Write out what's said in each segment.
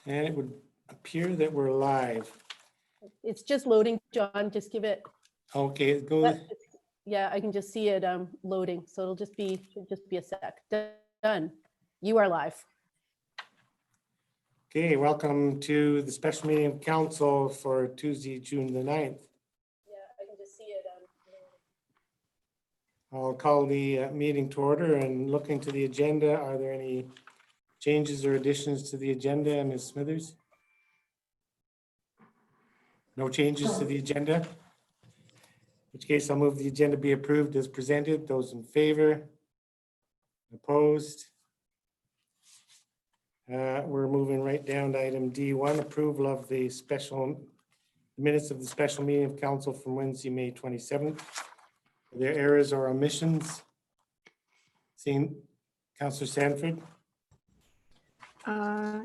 And it would appear that we're live. It's just loading, John. Just give it. Okay, go. Yeah, I can just see it loading. So it'll just be a sec. Done. You are live. Okay, welcome to the special meeting of council for Tuesday, June the 9th. Yeah, I can just see it. I'll call the meeting to order and look into the agenda. Are there any changes or additions to the agenda, Ms. Smithers? No changes to the agenda? In which case I'll move the agenda be approved as presented. Those in favor? Opposed? We're moving right down to item D1, approval of the minutes of the special meeting of council from Wednesday, May 27th. Are there errors or omissions? Seeing Councillor Sanford.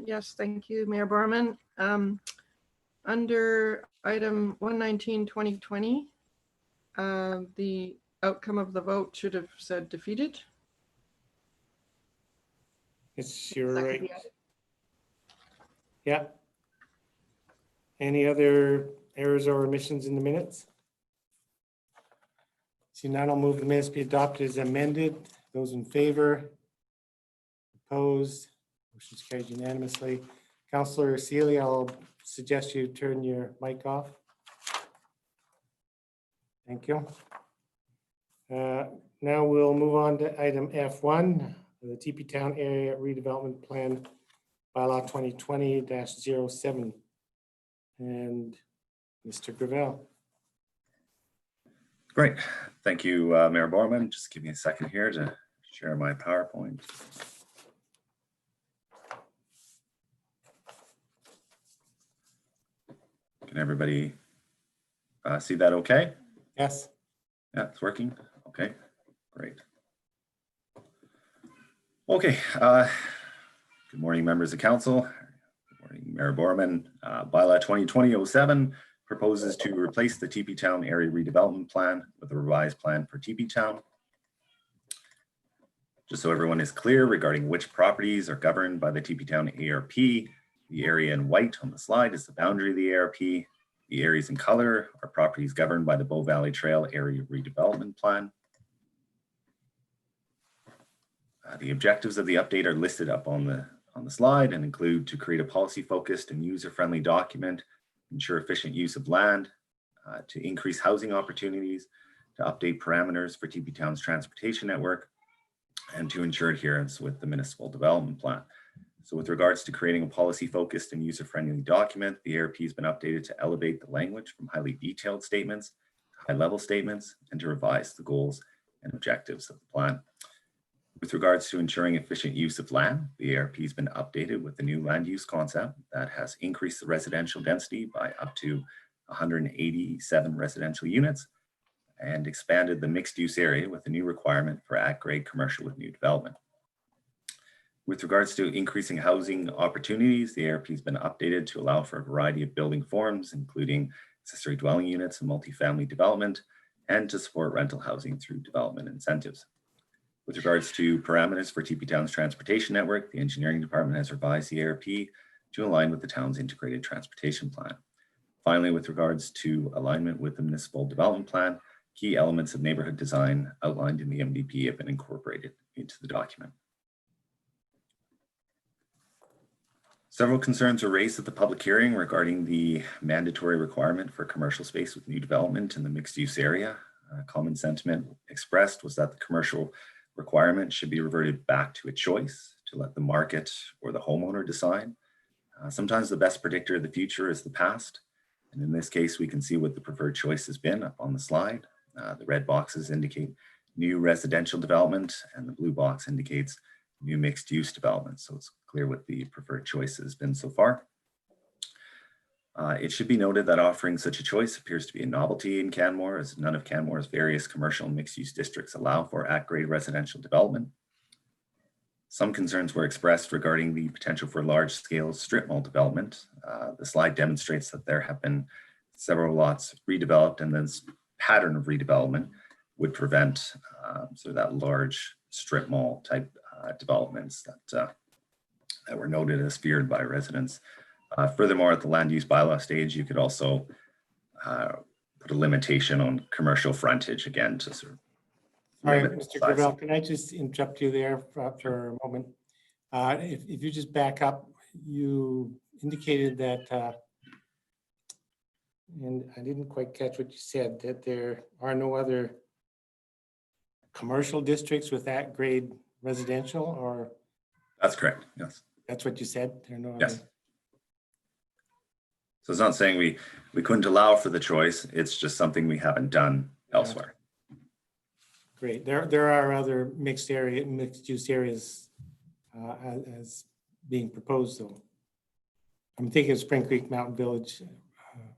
Yes, thank you, Mayor Borman. Under item 119-2020, the outcome of the vote should have said defeated. It's you're right. Yeah. Any other errors or omissions in the minutes? See, now I'll move the minutes be adopted as amended. Those in favor? Opposed? Motion's carried unanimously. Councillor Sealy, I'll suggest you turn your mic off. Thank you. Now we'll move on to item F1, the Teepee Town Area Redevelopment Plan, Bylaw 2020-07. And Mr. Gravel. Great. Thank you, Mayor Borman. Just give me a second here to share my PowerPoint. Can everybody see that okay? Yes. Yeah, it's working. Okay, great. Okay. Good morning, members of council. Good morning, Mayor Borman. Bylaw 2020-07 proposes to replace the Teepee Town Area Redevelopment Plan with a revised plan for Teepee Town. Just so everyone is clear regarding which properties are governed by the Teepee Town ARP, the area in white on the slide is the boundary of the ARP. The areas in color are properties governed by the Bow Valley Trail Area Redevelopment Plan. The objectives of the update are listed up on the slide and include to create a policy-focused and user-friendly document, ensure efficient use of land, to increase housing opportunities, to update parameters for Teepee Town's transportation network, and to ensure adherence with the municipal development plan. So with regards to creating a policy-focused and user-friendly document, the ARP has been updated to elevate the language from highly detailed statements to high-level statements and to revise the goals and objectives of the plan. With regards to ensuring efficient use of land, the ARP has been updated with the new land use concept that has increased the residential density by up to 187 residential units and expanded the mixed use area with a new requirement for at-grade commercial with new development. With regards to increasing housing opportunities, the ARP has been updated to allow for a variety of building forms, including accessory dwelling units and multifamily development, and to support rental housing through development incentives. With regards to parameters for Teepee Town's transportation network, the engineering department has revised the ARP to align with the town's integrated transportation plan. Finally, with regards to alignment with the municipal development plan, key elements of neighborhood design outlined in the MDP have been incorporated into the document. Several concerns were raised at the public hearing regarding the mandatory requirement for commercial space with new development in the mixed use area. Common sentiment expressed was that the commercial requirement should be reverted back to a choice to let the market or the homeowner decide. Sometimes the best predictor of the future is the past. And in this case, we can see what the preferred choice has been up on the slide. The red boxes indicate new residential development and the blue box indicates new mixed use development. So it's clear what the preferred choice has been so far. It should be noted that offering such a choice appears to be a novelty in Canmore, as none of Canmore's various commercial and mixed use districts allow for at-grade residential development. Some concerns were expressed regarding the potential for large-scale strip mall development. The slide demonstrates that there have been several lots redeveloped, and this pattern of redevelopment would prevent so that large strip mall type developments that were noted as feared by residents Furthermore, at the land use bylaw stage, you could also put a limitation on commercial frontage again to sort of. Sorry, limit Mr. the size. Gravel, can I just interrupt you there for a moment? If you just back up, you indicated that, and I didn't quite catch what you said, that there are no other commercial districts with that grade residential, or That's correct, yes. that's what you said? There are no Yes. other. So it's not saying we couldn't allow for the choice, it's just something we haven't done elsewhere. Great. There are other mixed use areas as being proposed, though. I'm thinking of Spring Creek Mountain Village,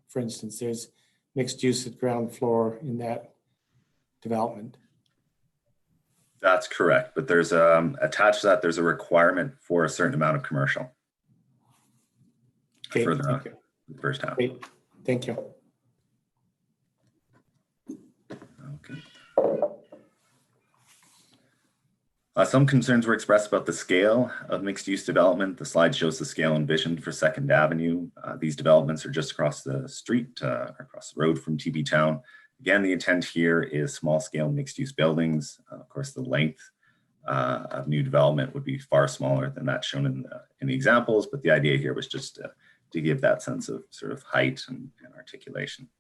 for instance. There's mixed use at ground floor in that development. That's correct, but there's attached to that, there's a requirement for a certain amount of commercial. Okay, Further on, thank you. the first half. Great, thank you. Okay. Some concerns were expressed about the scale of mixed-use development. The slide shows the scale envisioned for Second Avenue. These developments are just across the street, across the road from Teepee Town. Again, the intent here is small-scale mixed-use buildings. Of course, the length of new development would be far smaller than that shown in the examples, but the idea here was just to give that sense of sort of height and articulation.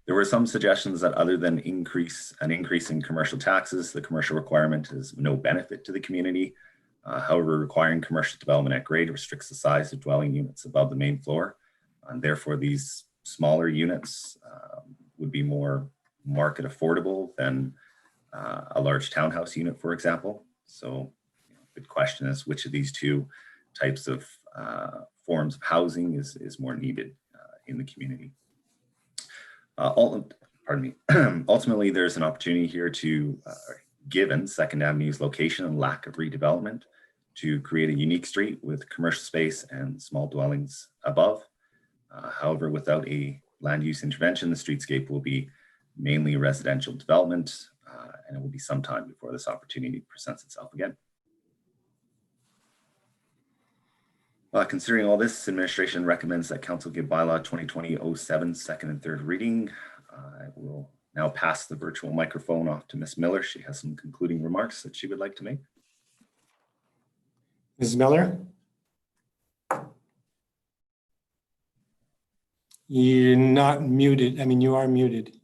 There were some suggestions that other than an increase in commercial taxes, the commercial requirement is no benefit to the community. However, requiring commercial development at grade restricts the size of dwelling units above the main floor. And therefore, these smaller units would be more market affordable than a large townhouse unit, for example. So the question is, which of these two types of forms of housing is more needed in the community? Ultimately, there's an opportunity here to, given Second Avenue's location and lack of redevelopment, to create a unique street with commercial space and small dwellings above. However, without a land use intervention, the streetscape will be mainly residential development, and it will be some time before this opportunity presents itself again. Considering all this, administration recommends that council give bylaw 2020-07 second and third reading. I will now pass the virtual microphone off to Ms. Miller. She has some concluding remarks that she would like to make. Ms. Miller? You're not muted. I mean, you are muted.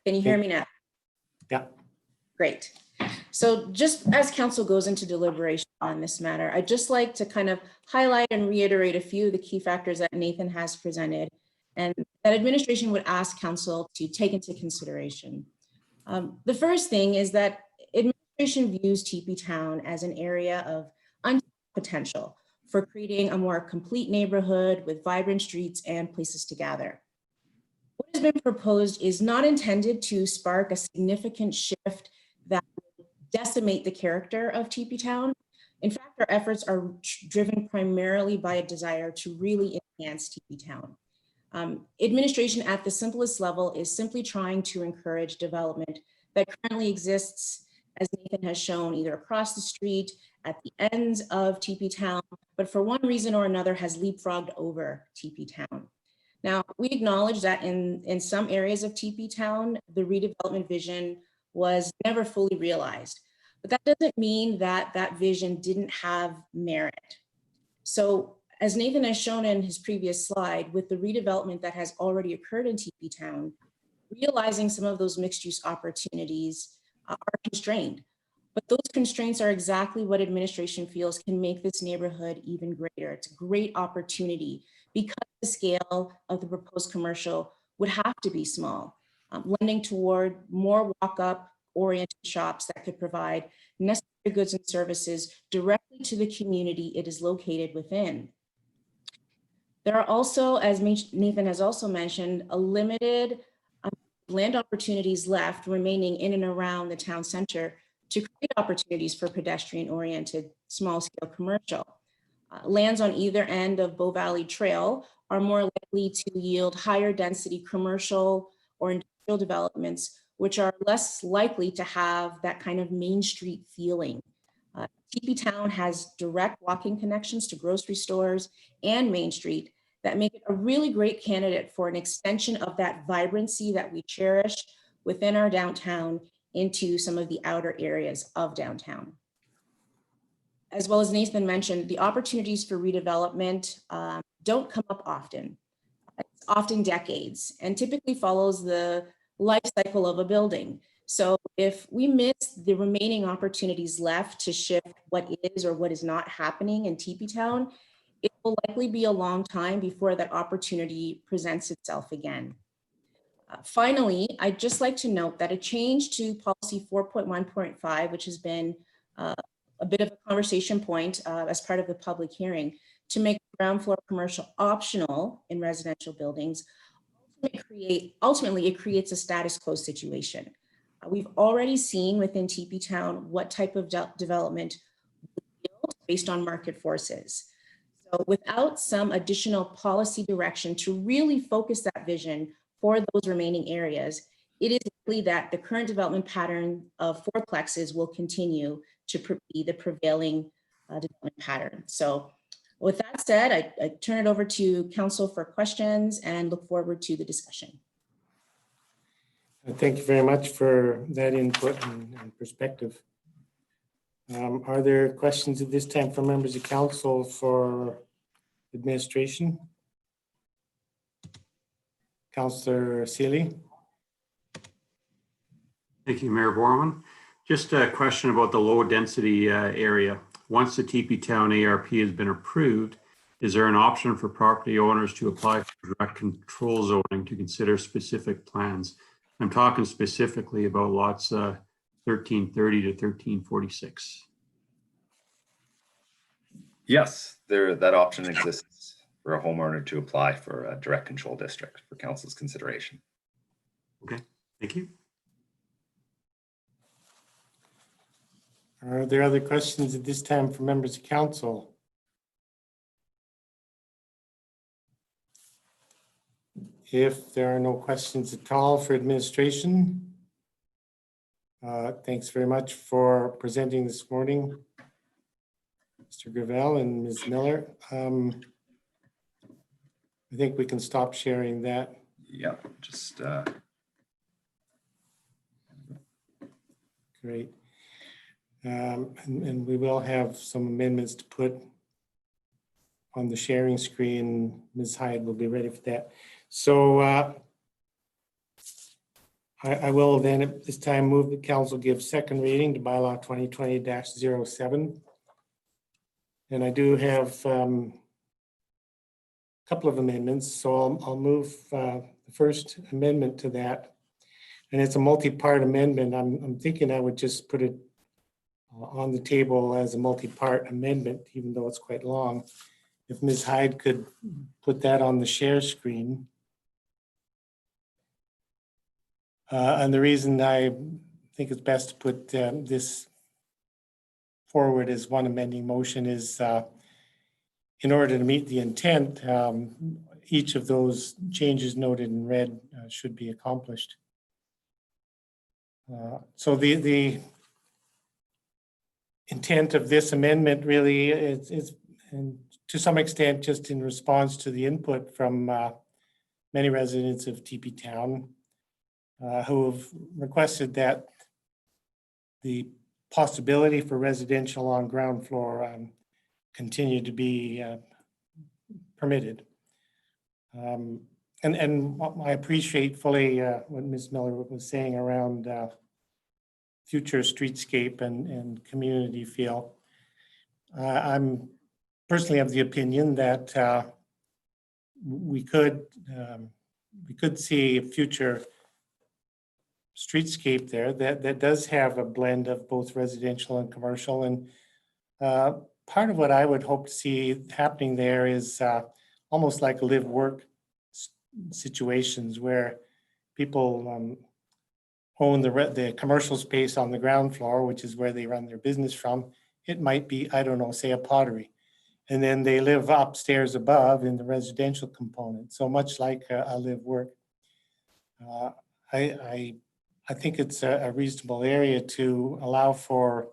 Can you hear me now? Yeah. Great. So just as council goes into deliberation on this matter, I'd just like to kind of highlight and reiterate a few of the key factors that Nathan has presented and that administration would ask council to take into consideration. The first thing is that administration views Teepee Town as an area of untapped potential for creating a more complete neighborhood with vibrant streets and places to gather. What has been proposed is not intended to spark a significant shift that will decimate the character of Teepee Town. In fact, our efforts are driven primarily by a desire to really enhance Teepee Town. Administration at the simplest level is simply trying to encourage development that currently exists, as Nathan has shown, either across the street, at the ends of Teepee Town, but for one reason or another has leapfrogged over Teepee Town. Now, we acknowledge that in some areas of Teepee Town, the redevelopment vision was never fully realized, but that doesn't mean that that vision didn't have merit. So as Nathan has shown in his previous slide, with the redevelopment that has already occurred in Teepee Town, realizing some of those mixed use opportunities are constrained. But those constraints are exactly what administration feels can make this neighborhood even greater. It's a great opportunity because the scale of the proposed commercial would have to be small, lending toward more walk-up oriented shops that could provide necessary goods and services directly to the community it is located within. There are also, as Nathan has also mentioned, a limited land opportunities left remaining in and around the town center to create opportunities for pedestrian-oriented small-scale commercial. Lands on either end of Bow Valley Trail are more likely to yield higher density commercial or industrial developments, which are less likely to have that kind of Main Street feeling. Teepee Town has direct walking connections to grocery stores and Main Street that make it a really great candidate for an extension of that vibrancy that we cherish within our downtown into some of the outer areas of downtown. As well as Nathan mentioned, the opportunities for redevelopment don't come up often. It's often decades and typically follows the life cycle of a building. So if we miss the remaining opportunities left to shift what is or what is not happening in Teepee Town, it will likely be a long time before that opportunity presents itself again. Finally, I'd just like to note that a change to policy 4.1.5, which has been a bit of a conversation point as part of the public hearing, to make ground floor commercial optional in residential buildings, ultimately it creates a status quo situation. We've already seen within Teepee Town what type of development based on market forces. So without some additional policy direction to really focus that vision for those remaining areas, it is likely that the current development pattern of fourplexes will continue to be the prevailing development pattern. So with that said, I turn it over to council for questions and look forward to the discussion. Thank you very much for that input and perspective. Are there questions at this time from members of council for administration? Councillor Sealy. Thank you, Mayor Borman. Just a question about the low density area. Once the Teepee Town ARP has been approved, is there an option for property owners to apply for direct control zoning to consider specific plans? I'm talking specifically about lots 1330 to 1346. Yes, that option exists for a homeowner to apply for a direct control district for council's consideration. Okay, thank you. Are there other questions at this time from members of council? If there are no questions at all for administration, thanks very much for presenting this morning, Mr. Gravel and Ms. Miller. I think we can stop sharing that. Yeah, just Great. And we will have some amendments to put on the sharing screen. Ms. Hyde will be ready for that. So I will then at this time move the council give second reading to bylaw 2020-07. And I do have a couple of amendments. So I'll move the first amendment to that. And it's a multi-part amendment. I'm thinking I would just put it on the table as a multi-part amendment, even though it's quite long. If Ms. Hyde could put that on the share screen. And the reason I think it's best to put this forward as one amending motion is in order to meet the intent, each of those changes noted in red should be accomplished. So the intent of this amendment really is and to some extent just in response to the input from many residents of Teepee Town who have requested that the possibility for residential on ground floor continue to be permitted. And I appreciate fully what Ms. Miller was saying around future streetscape and community feel. I'm personally of the opinion that we could see a future streetscape there that does have a blend of both residential and commercial. And part of what I would hope to see happening there is almost like live-work situations where people own the commercial space on the ground floor, which is where they run their business from. It might be, I don't know, say a pottery. And then they live upstairs above in the residential component. So much like a live-work. I think it's a reasonable area to allow for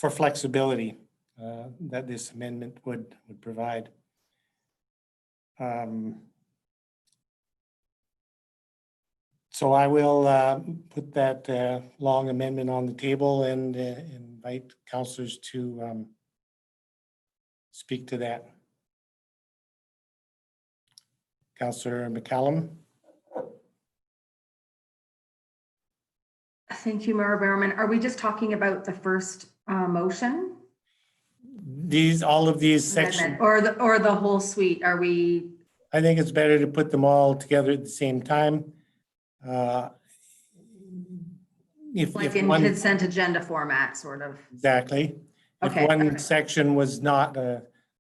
for flexibility that this amendment would provide. So I will put that long amendment on the table and invite councillors to speak to that. Councillor McCallum. Thank you, Mayor Behrman. Are we just talking about the first motion? All of these sections, Or the whole suite? Are we? I think it's better to put them all together at the same time. Like in consent agenda format, sort of? Exactly. If Okay, one okay. section was not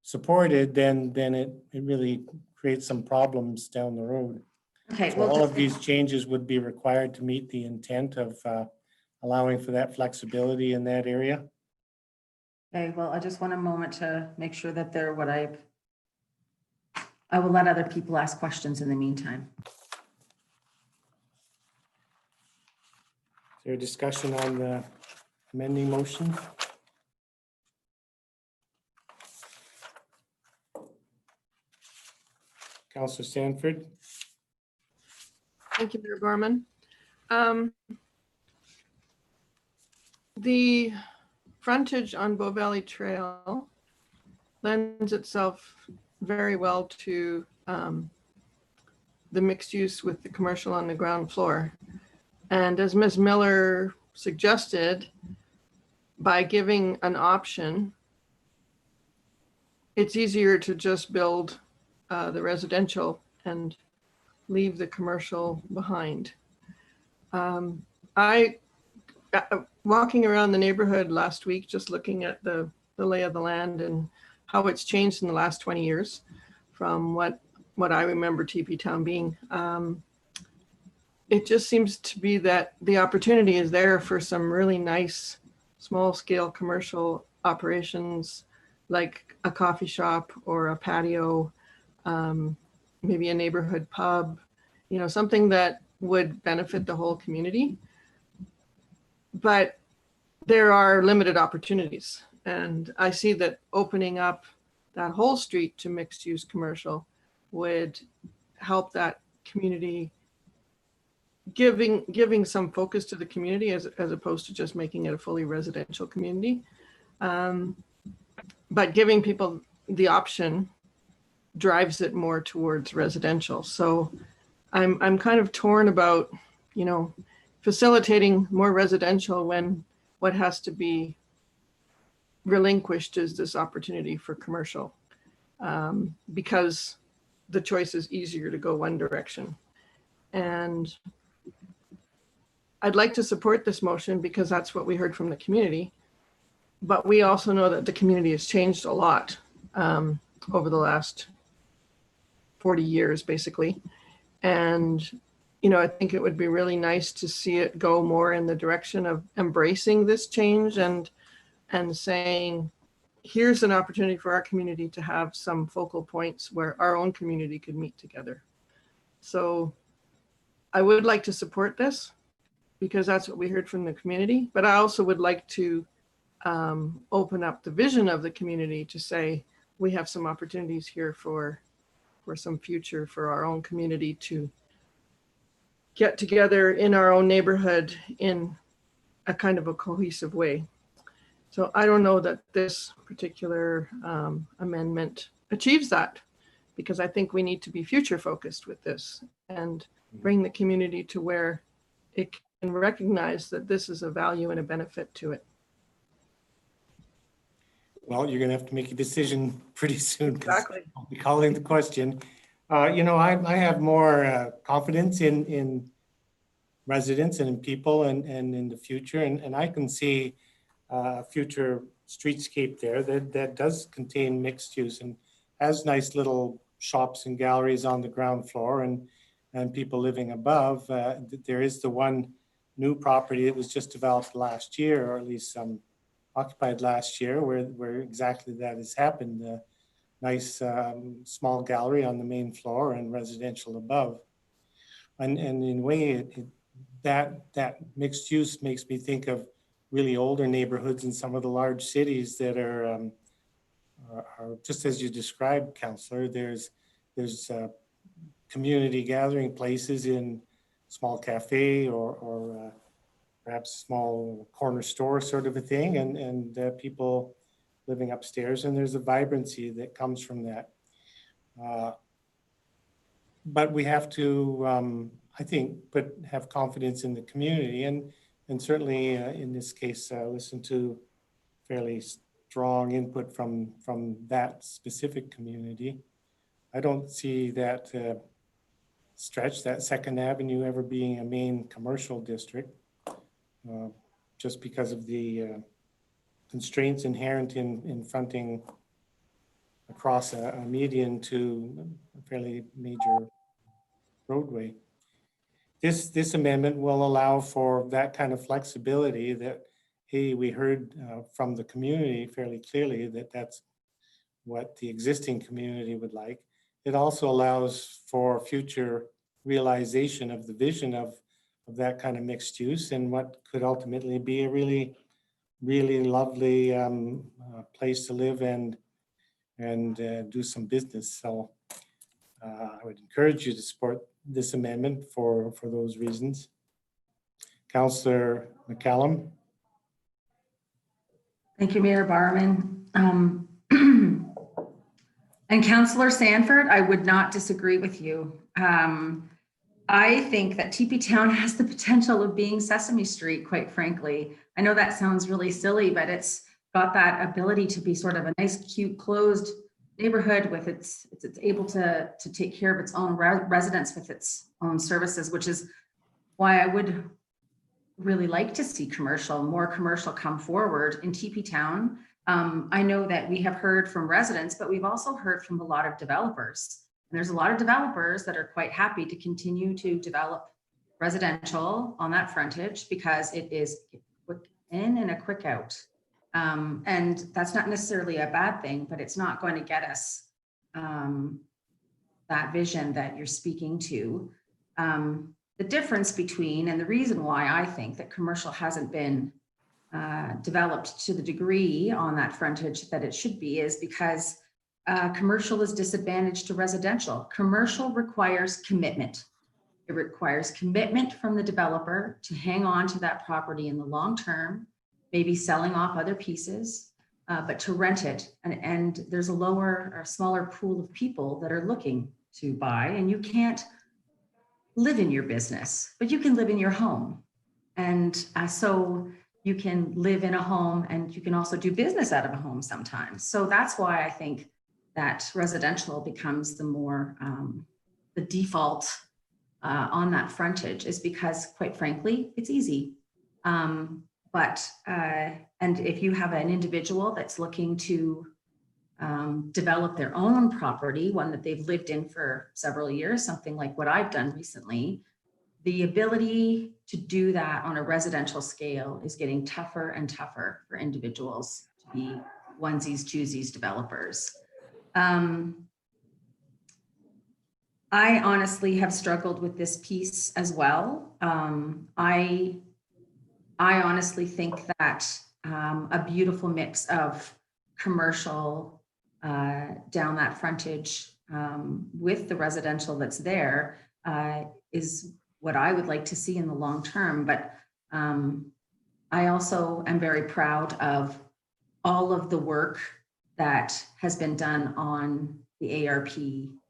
supported, then it really creates some problems down the road. Okay, So well, all of these changes would be required to meet the intent of allowing for that flexibility in that area. okay, well, I just want a moment to make sure that they're what I will let other people ask questions in the meantime. Is there a discussion on the amending motion? Councillor Sanford. Thank you, Mayor Gorman. The frontage on Bow Valley Trail lends itself very well to the mixed use with the commercial on the ground floor. And as Ms. Miller suggested, by giving an option, it's easier to just build the residential and leave the commercial behind. Walking around the neighborhood last week, just looking at the lay of the land and how it's changed in the last 20 years from what I remember Teepee Town being. It just seems to be that the opportunity is there for some really nice small scale commercial operations, like a coffee shop or a patio, maybe a neighborhood pub, something that would benefit the whole community. But there are limited opportunities. And I see that opening up that whole street to mixed use commercial would help that community, giving some focus to the community as opposed to just making it a fully residential community. But giving people the option drives it more towards residential. So I'm kind of torn about, facilitating more residential when what has to be relinquished is this opportunity for commercial, because the choice is easier to go one direction. And I'd like to support this motion because that's what we heard from the community. But we also know that the community has changed a lot over the last 40 years, basically. And, I think it would be really nice to see it go more in the direction of embracing this change and saying, here's an opportunity for our community to have some focal points where our own community could meet together. So I would like to support this because that's what we heard from the community. But I also would like to open up the vision of the community to say, we have some opportunities here for some future for our own community to get together in our own neighborhood in a kind of a cohesive way. So I don't know that this particular amendment achieves that, because I think we need to be future focused with this and bring the community to where it can recognize that this is a value and a benefit to it. Well, you're going to have to make a decision pretty soon. Exactly. I'll be calling the question. I have more confidence in residents and in people and in the future. And I can see a future streetscape there that does contain mixed use and has nice little shops and galleries on the ground floor and people living above. There is the one new property that was just developed last year, or at least occupied last year, where exactly that has happened. Nice small gallery on the main floor and residential above. And in a way, that mixed use makes me think of really older neighborhoods in some of the large cities that are just as you described, Counselor. There's community gathering places in small cafe or perhaps small corner store sort of a thing, and people living upstairs, and there's a vibrancy that comes from that. But we have to, I think, have confidence in the community, and certainly in this case, listen to fairly strong input from that specific community. I don't see that stretch, that Second Avenue, ever being a main commercial district, just because of the constraints inherent in fronting across a median to a fairly major roadway. This amendment will allow for that kind of flexibility that, hey, we heard from the community fairly clearly that that's what the existing community would like. It also allows for future realization of the vision of that kind of mixed use and what could ultimately be a really, really lovely place to live and do some business. So I would encourage you to support this amendment for those reasons. Councillor McCallum. Thank you, Mayor Barman. And Councillor Sanford, I would not disagree with you. I think that Teepee Town has the potential of being Sesame Street, quite frankly. I know that sounds really silly, but it's got that ability to be sort of a nice, cute, closed neighborhood with it's able to take care of its own residents with its own services, which is why I would really like to see more commercial come forward in Teepee Town. I know that we have heard from residents, but we've also heard from a lot of developers. And there's a lot of developers that are quite happy to continue to develop residential on that frontage because it is a quick in and a quick out. And that's not necessarily a bad thing, but it's not going to get us that vision that you're speaking to. The difference between, and the reason why I think that commercial hasn't been developed to the degree on that frontage that it should be is because commercial is disadvantaged to residential. Commercial requires commitment. It requires commitment from the developer to hang on to that property in the long term, maybe selling off other pieces, but to rent it. And there's a lower or smaller pool of people that are looking to buy, and you can't live in your business, but you can live in your home. And so you can live in a home and you can also do business out of a home sometimes. So that's why I think that residential becomes the more, the default on that frontage is because quite frankly, it's easy. And if you have an individual that's looking to develop their own property, one that they've lived in for several years, something like what I've done recently, the ability to do that on a residential scale is getting tougher and tougher for individuals to be onesies, twosies developers. I honestly have struggled with this piece as well. I honestly think that a beautiful mix of commercial down that frontage with the residential that's there is what I would like to see in the long term. But I also am very proud of all of the work that has been done on the ARP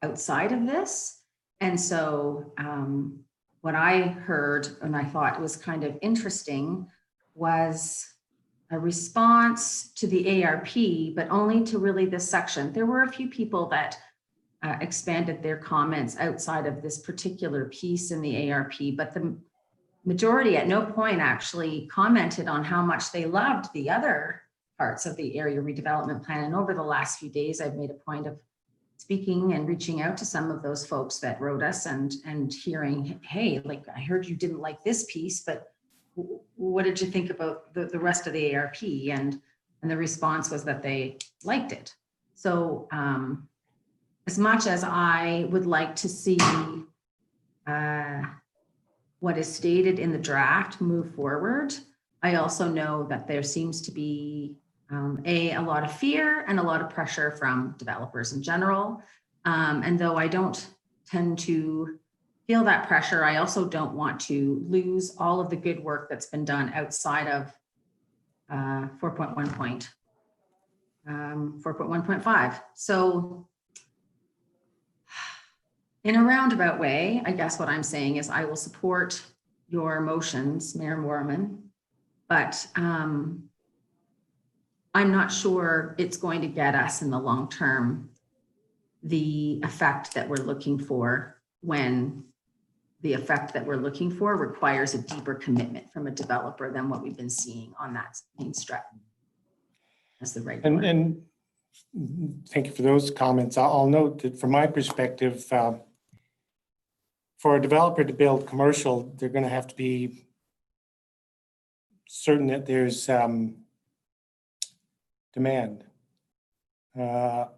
outside of this. And so what I heard and I thought was kind of interesting was a response to the ARP, but only to really this section. There were a few people that expanded their comments outside of this particular piece in the ARP, but the majority at no point actually commented on how much they loved the other parts of the area redevelopment plan. And over the last few days, I've made a point of speaking and reaching out to some of those folks that wrote us and hearing, hey, like I heard you didn't like this piece, but what did you think about the rest of the ARP? And the response was that they liked it. So as much as I would like to see what is stated in the draft move forward, I also know that there seems to be a lot of fear and a lot of pressure from developers in general. And though I don't tend to feel that pressure, I also don't want to lose all of the good work that's been done outside of 4.1.5. So in a roundabout way, I guess what I'm saying is I will support your motions, Mayor Moorman, but I'm not sure it's going to get us in the long term the effect that we're looking for, when the effect that we're looking for requires a deeper commitment from a developer than what we've been seeing on that main stretch. That's the right word. And thank you for those comments. I'll note that from my perspective, for a developer to build commercial, they're going to have to be certain that there's demand. And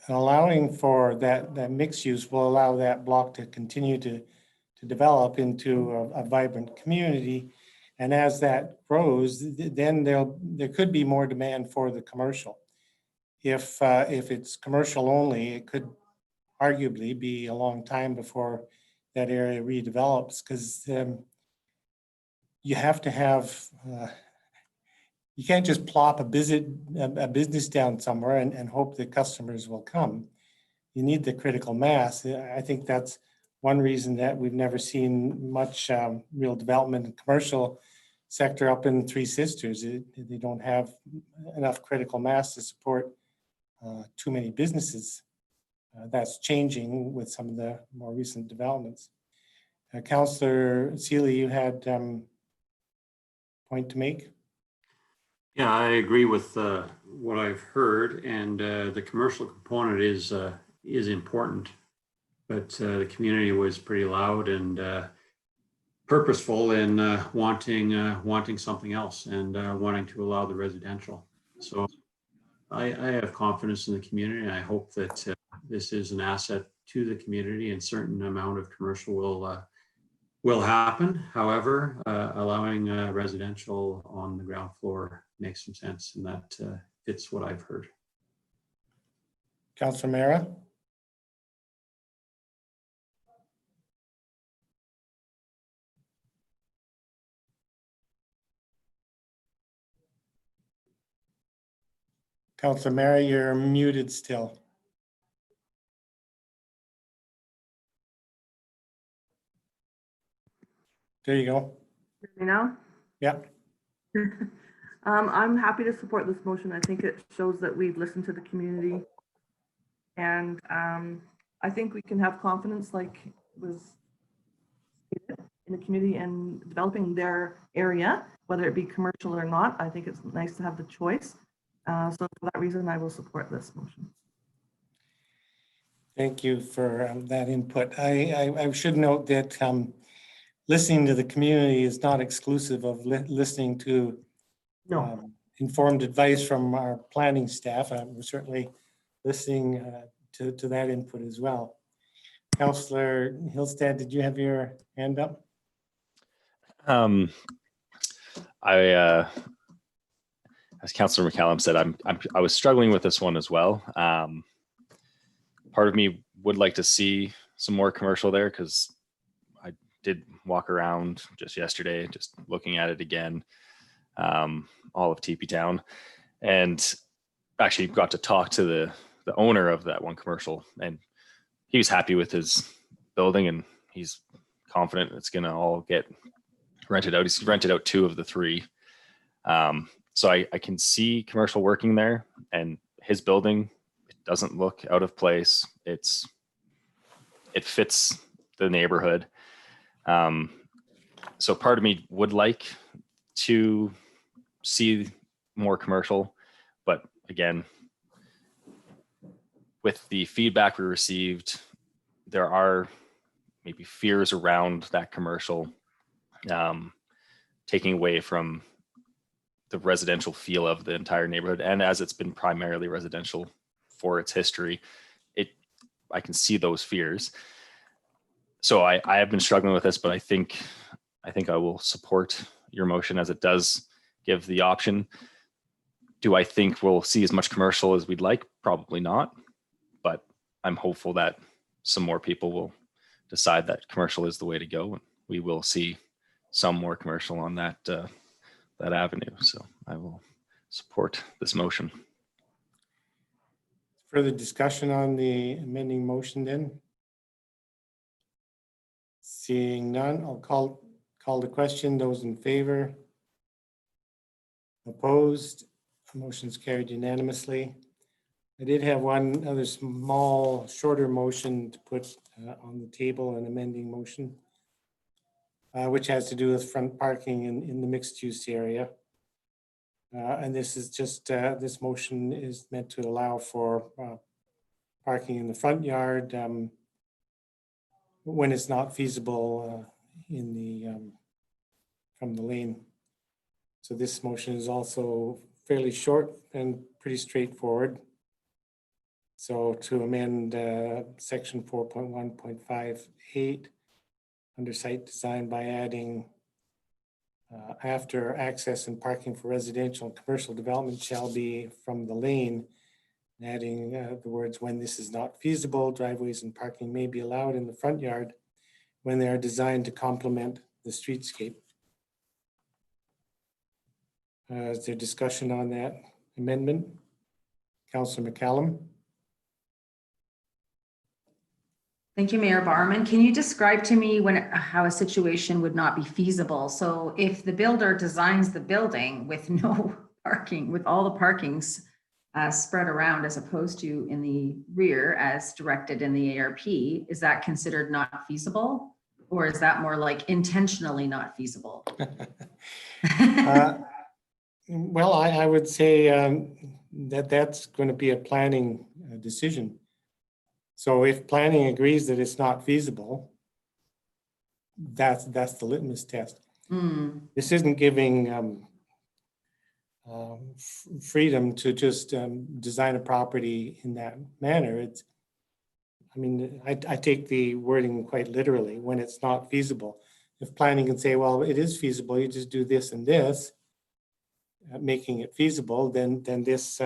allowing for that mixed use will allow that block to continue to develop into a vibrant community. And as that grows, then there could be more demand for the commercial. If it's commercial only, it could arguably be a long time before that area redevelops, because you have to have, you can't just plop a business down somewhere and hope that customers will come. You need the critical mass. I think that's one reason that we've never seen much real development in commercial sector up in Three Sisters. They don't have enough critical mass to support too many businesses. That's changing with some of the more recent developments. Councillor Seeley, you had point to make? Yeah, I agree with what I've heard, and the commercial component is important, but the community was pretty loud and purposeful in wanting something else and wanting to allow the residential. So I have confidence in the community, and I hope that this is an asset to the community, and certain amount of commercial will happen. However, allowing residential on the ground floor makes some sense, and that fits what I've heard. Councillor Mara? Councillor Mara, you're muted still. There you go. Me now? Yeah. I'm happy to support this motion. I think it shows that we've listened to the community. And I think we can have confidence, like was stated, in the community and developing their area, whether it be commercial or not. I think it's nice to have the choice. So for that reason, I will support this motion. Thank you for that input. I should note that listening to the community is not exclusive of listening to informed advice from our planning staff. We're certainly listening to that input as well. Councillor Hillstead, did you have your hand up? As Councillor McCallum said, I was struggling with this one as well. Part of me would like to see some more commercial there, because I did walk around just yesterday, just looking at it again, all of Teepee Town, and actually got to talk to the owner of that one commercial, and he was happy with his building, and he's confident it's going to all get rented out. He's rented out 2 of the 3. So I can see commercial working there, and his building, it doesn't look out of place. It fits the neighborhood. So part of me would like to see more commercial, but again, with the feedback we received, there are maybe fears around that commercial, taking away from the residential feel of the entire neighborhood. And as it's been primarily residential for its history, I can see those fears. So I have been struggling with this, but I think I will support your motion, as it does give the option. Do I think we'll see as much commercial as we'd like? Probably not, but I'm hopeful that some more people will decide that commercial is the way to go, and we will see some more commercial on that that avenue. So I will support this motion. Further discussion on the amending motion then? Seeing none, I'll call the question. Those in favor? Opposed? Motion's carried unanimously. I did have one other small, shorter motion to put on the table, an amending motion, which has to do with front parking in the mixed use area. And this is just, this motion is meant to allow for parking in the front yard when it's not feasible in the from the lane. So this motion is also fairly short and pretty straightforward. So to amend section 4.1.58 under site design by adding after access and parking for residential and commercial development shall be from the lane, adding the words when this is not feasible, driveways and parking may be allowed in the front yard when they are designed to complement the streetscape. Is there discussion on that amendment? Councillor McCallum. Thank you, Mayor Barman. Can you describe to me how a situation would not be feasible? So if the builder designs the building with no parking, with all the parkings spread around as opposed to in the rear as directed in the ARP, is that considered not feasible? Or is that more like intentionally not feasible? Well, I would say that that's going to be a planning decision. So if planning agrees that it's not feasible, that's the litmus test. This isn't giving freedom to just design a property in that manner. It's, I mean, I take the wording quite literally. When it's not feasible, if planning can say, well, it is feasible, you just do this and this, making it feasible, then this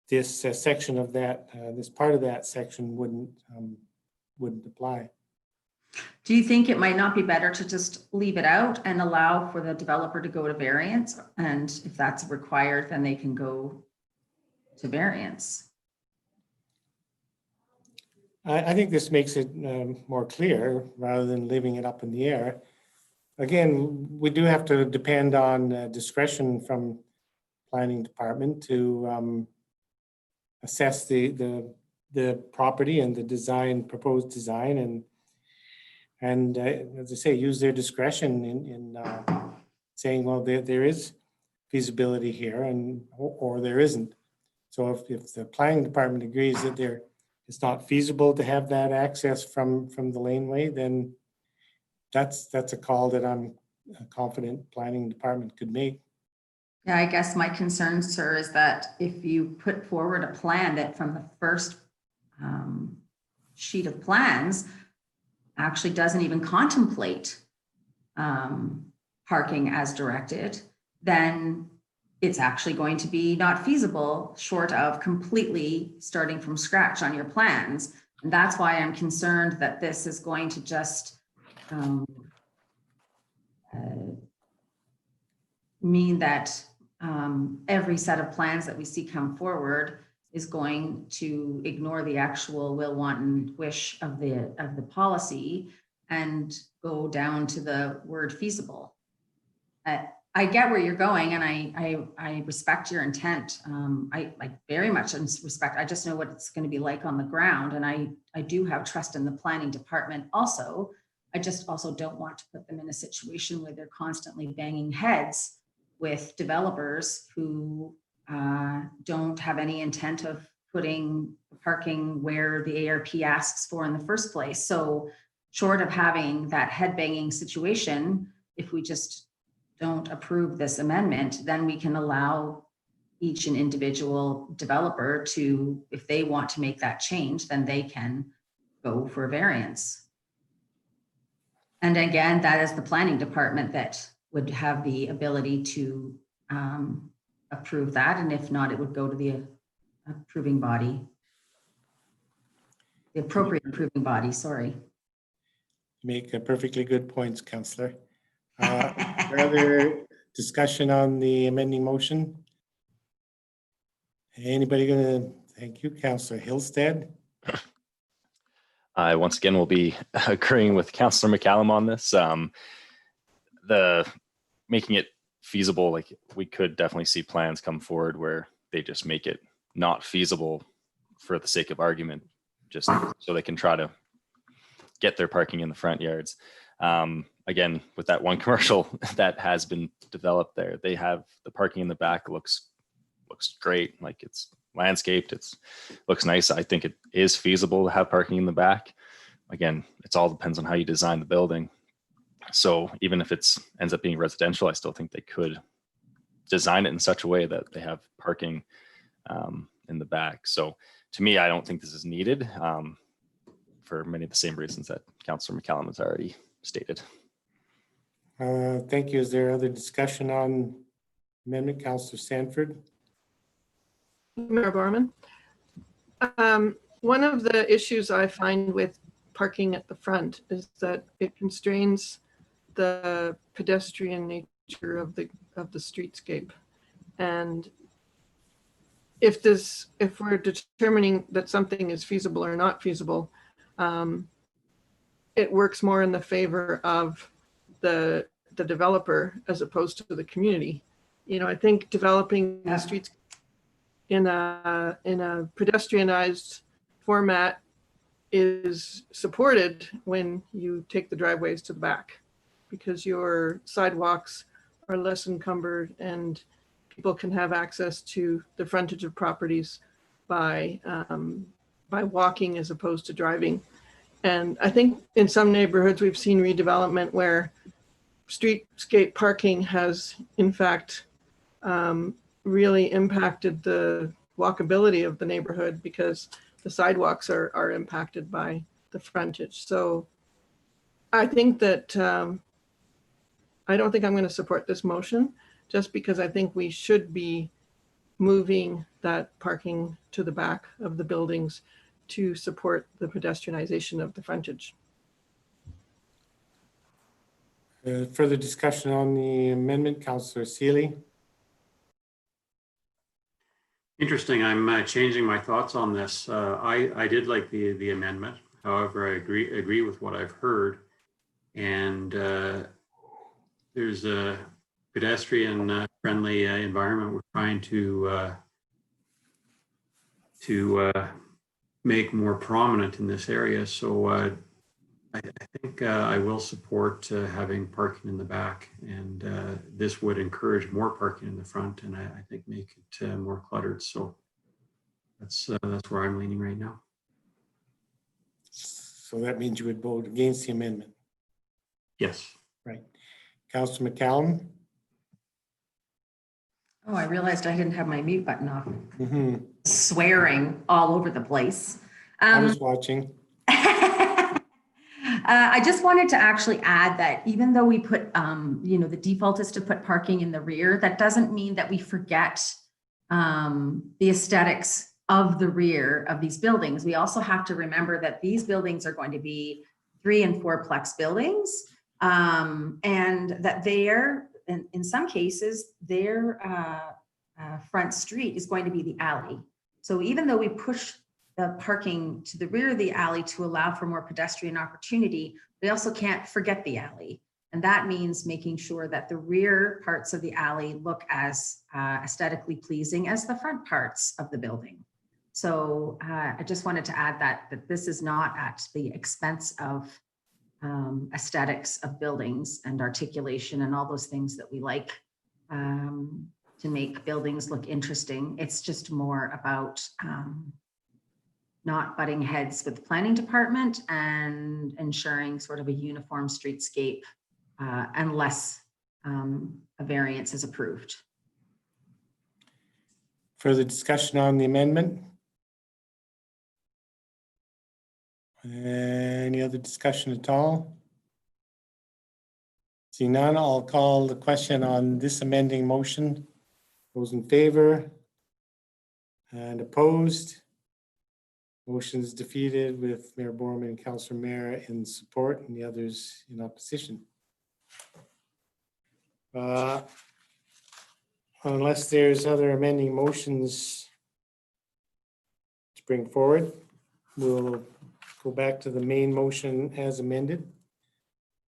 this section of that, this part of that section wouldn't apply. Do you think it might not be better to just leave it out and allow for the developer to go to variance? And if that's required, then they can go to variance. I think this makes it more clear rather than leaving it up in the air. Again, we do have to depend on discretion from planning department to assess the property and the design, proposed design, and as I say, use their discretion in saying, well, there is feasibility here, and or there isn't. So if the planning department agrees that it's not feasible to have that access from the laneway, then that's a call that I'm confident planning department could make. Yeah, I guess my concern, sir, is that if you put forward a plan that from the first sheet of plans actually doesn't even contemplate parking as directed, then it's actually going to be not feasible short of completely starting from scratch on your plans. And that's why I'm concerned that this is going to just mean that every set of plans that we see come forward is going to ignore the actual will, want, and wish of the policy and go down to the word feasible. I get where you're going, and I respect your intent. I very much respect. I just know what it's going to be like on the ground, and I do have trust in the planning department also. I just also don't want to put them in a situation where they're constantly banging heads with developers who don't have any intent of putting parking where the ARP asks for in the first place. So short of having that head banging situation, if we just don't approve this amendment, then we can allow each and individual developer to, if they want to make that change, then they can go for variance. And again, that is the planning department that would have the ability to approve that. And if not, it would go to the approving body. The appropriate approving body, sorry. Make a perfectly good points, Councillor. Other discussion on the amending motion? Anybody gonna, thank you, Councillor Hillstead. I once again will be agreeing with Councillor McCallum on this. The making it feasible, like we could definitely see plans come forward where they just make it not feasible for the sake of argument, just so they can try to get their parking in the front yards. Again, with that one commercial that has been developed there, they have the parking in the back looks great. Like it's landscaped, looks nice. I think it is feasible to have parking in the back. Again, it's all depends on how you design the building. So even if ends up being residential, I still think they could design it in such a way that they have parking in the back. So to me, I don't think this is needed for many of the same reasons that Councillor McCallum has already stated. Thank you. Is there other discussion on amendment? Councillor Sanford? Mayor Barman. One of the issues I find with parking at the front is that it constrains the pedestrian nature of the streetscape. And if we're determining that something is feasible or not feasible, it works more in the favor of the developer as opposed to the community. You know, I think developing the streets in a pedestrianized format is supported when you take the driveways to the back, because your sidewalks are less encumbered and people can have access to the frontage of properties by walking as opposed to driving. And I think in some neighborhoods we've seen redevelopment where streetscape parking has in fact really impacted the walkability of the neighborhood because the sidewalks are impacted by the frontage. So I think that I don't think I'm going to support this motion, just because I think we should be moving that parking to the back of the buildings to support the pedestrianization of the frontage. Further discussion on the amendment, Councillor Seeley? Interesting. I'm changing my thoughts on this. I did like the amendment. However, I agree with what I've heard. And there's a pedestrian friendly environment we're trying to make more prominent in this area. So I think I will support having parking in the back, and this would encourage more parking in the front, and I think make it more cluttered. So that's where I'm leaning right now. So that means you would vote against the amendment? Yes. Right. Councillor McCallum? Oh, I realized I didn't have my mute button off. Mm-hmm. Swearing all over the place. I was watching. I just wanted to actually add that even though we put, the default is to put parking in the rear, that doesn't mean that we forget the aesthetics of the rear of these buildings. We also have to remember that these buildings are going to be 3- and 4-plex buildings, and that in some cases, their front street is going to be the alley. So even though we push the parking to the rear of the alley to allow for more pedestrian opportunity, we also can't forget the alley. And that means making sure that the rear parts of the alley look as aesthetically pleasing as the front parts of the building. So I just wanted to add that this is not at the expense of aesthetics of buildings and articulation and all those things that we like to make buildings look interesting. It's just more about not butting heads with the planning department and ensuring sort of a uniform streetscape unless a variance is approved. Further discussion on the amendment? Any other discussion at all? See none, I'll call the question on this amending motion. Those in favor? And opposed? Motion is defeated with Mayor Borman and Councillor Mayer in support and the others in opposition. Unless there's other amending motions to bring forward, we'll go back to the main motion as amended.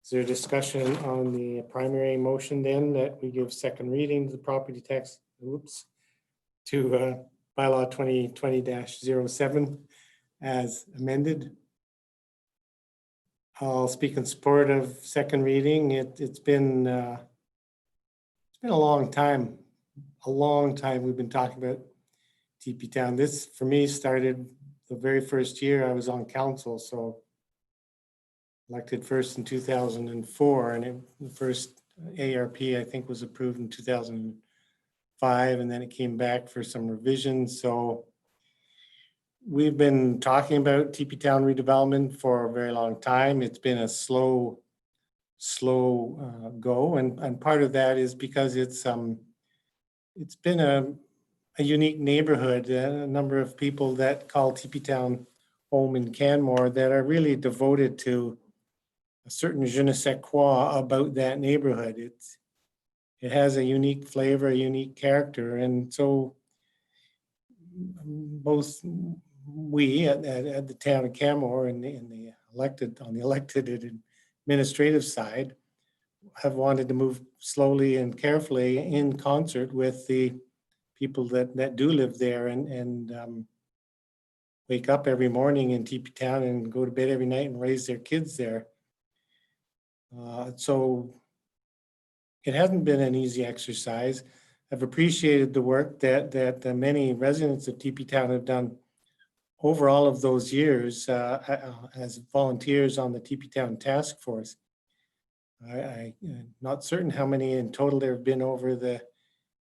Is there discussion on the primary motion then that we give second reading to the property tax, to bylaw 2020-07 as amended? I'll speak in support of second reading. It's been a long time we've been talking about Teepee Town. This for me started the very first year I was on council, so elected first in 2004, and the first ARP I think was approved in 2005, and then it came back for some revisions. So we've been talking about Teepee Town redevelopment for a very long time. It's been a slow go, and part of that is because it's been a unique neighborhood. A number of people that call Teepee Town home in Canmore that are really devoted to a certain je ne sais quoi about that neighborhood. It has a unique flavor, a unique character, and so both we at the town of Canmore and the elected administrative side have wanted to move slowly and carefully in concert with the people that do live there and wake up every morning in Teepee Town and go to bed every night and raise their kids there. So it hasn't been an easy exercise. I've appreciated the work that the many residents of Teepee Town have done over all of those years as volunteers on the Teepee Town Task Force. I'm not certain how many in total there have been over the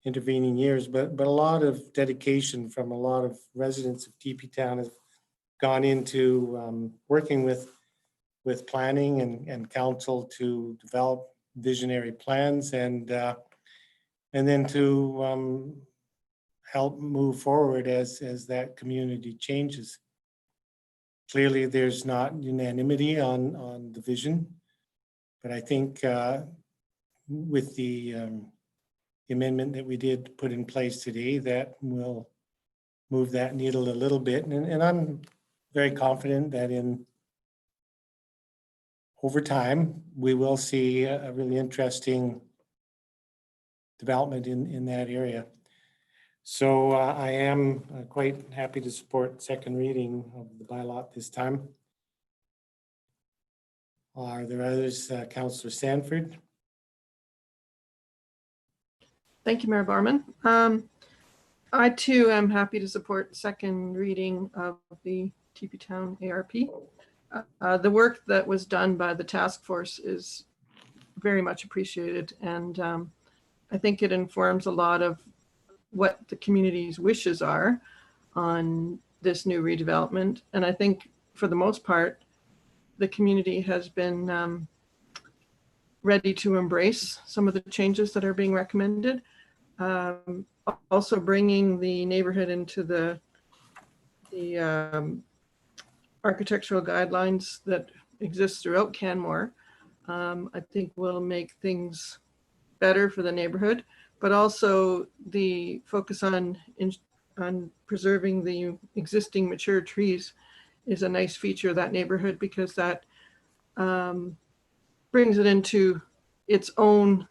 intervening years, but a lot of dedication from a lot of residents of Teepee Town has gone into working with planning and council to develop visionary plans and then to help move forward as that community changes. Clearly, there's not unanimity on the vision, but I think with the amendment that we did put in place today, that will move that needle a little bit. And I'm very confident that over time, we will see a really interesting development in that area. So I am quite happy to support second reading of the bylaw at this time. Are there others? Councillor Sanford? Thank you, Mayor Barman. I too am happy to support second reading of the Teepee Town ARP. The work that was done by the task force is very much appreciated, and I think it informs a lot of what the community's wishes are on this new redevelopment. And I think for the most part, the community has been ready to embrace some of the changes that are being recommended. Also bringing the neighborhood into the architectural guidelines that exist throughout Canmore, I think will make things better for the neighborhood, but also the focus on preserving the existing mature trees is a nice feature of that neighborhood, because that brings it into its own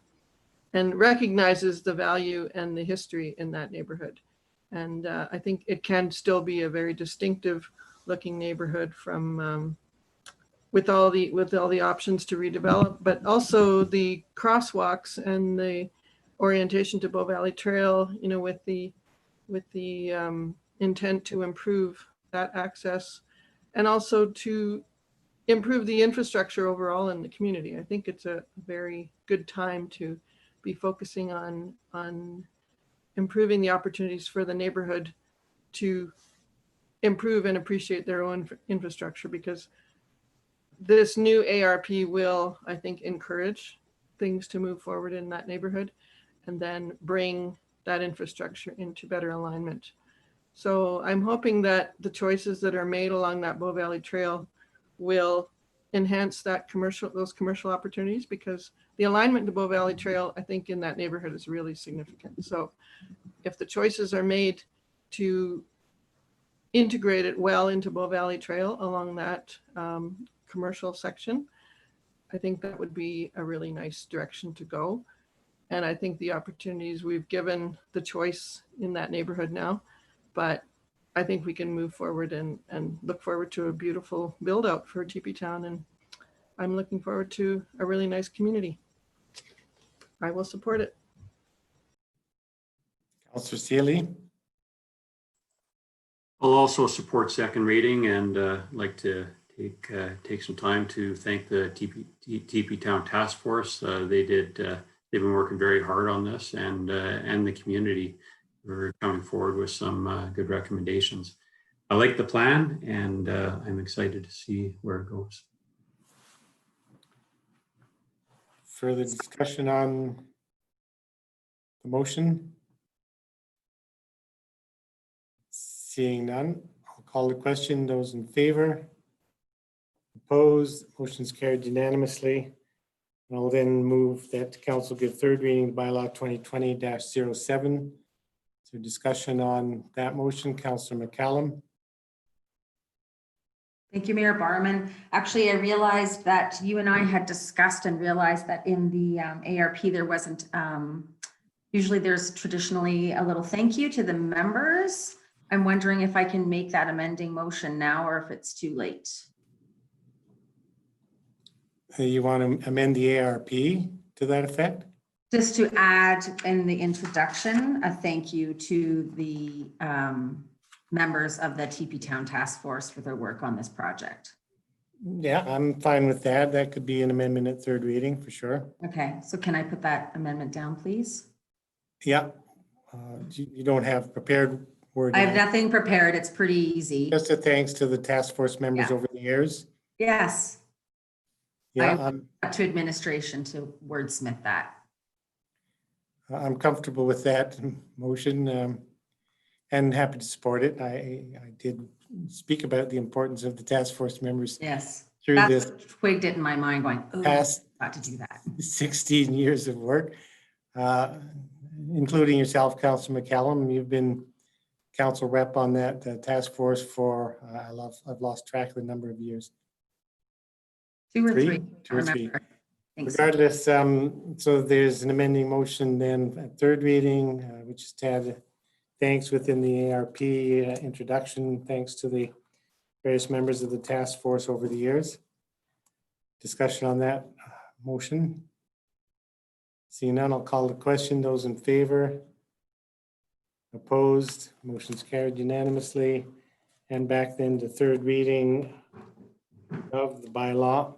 and recognizes the value and the history in that neighborhood. And I think it can still be a very distinctive looking neighborhood from with all the options to redevelop, but also the crosswalks and the orientation to Bow Valley Trail, you know, with the intent to improve that access and also to improve the infrastructure overall in the community. I think it's a very good time to be focusing on improving the opportunities for the neighborhood to improve and appreciate their own infrastructure, because this new ARP will, I think, encourage things to move forward in that neighborhood and then bring that infrastructure into better alignment. So I'm hoping that the choices that are made along that Bow Valley Trail will enhance that those commercial opportunities, because the alignment to Bow Valley Trail, I think in that neighborhood is really significant. So if the choices are made to integrate it well into Bow Valley Trail along that commercial section, I think that would be a really nice direction to go. And I think the opportunities, we've given the choice in that neighborhood now, but I think we can move forward and look forward to a beautiful build out for Teepee Town. And I'm looking forward to a really nice community. I will support it. Councillor Sealy, I'll also support second reading and like to take some time to thank the Teepee Town Task Force. They've been working very hard on this, and the community are coming forward with some good recommendations. I like the plan, and I'm excited to see where it goes. further discussion on the motion? Seeing none, I'll call the question. Those in favor? Opposed? Motion's carried unanimously. I'll then move that council give third reading to bylaw 2020-07. So discussion on that motion, Councillor McCallum. Thank you, Mayor Barman. Actually, I realized that you and I had discussed and realized that in the ARP, there wasn't, usually there's traditionally a little thank you to the members. I'm wondering if I can make that amending motion now or if it's too late. You want to amend the ARP to that effect? Just to add in the introduction, a thank you to the members of the Teepee Town Task Force for their work on this project. Yeah, I'm fine with that. That could be an amendment at third reading for sure. Okay, so can I put that amendment down, please? Yeah. You don't have prepared wording. I have nothing prepared. It's pretty easy. Just a thanks to the task force members over the years. Yes. Yeah, Up to administration to wordsmith that. I'm comfortable with that motion and happy to support it. I did speak about the importance of the task force members Yes. through That's this what twigged it in my mind going, oh, past got to do that. 16 years of work, including yourself, Councillor McCallum. You've been council rep on that task force for, I've lost track of the number of years. Two or three. Two or three. Thanks. Regardless, so there's an amending motion then at third reading, which is to add thanks within the ARP introduction, thanks to the various members of the task force over the years. Discussion on that motion. Seeing none, I'll call the question. Those in favor? Opposed? Motion's carried unanimously. And back then to third reading of the bylaw.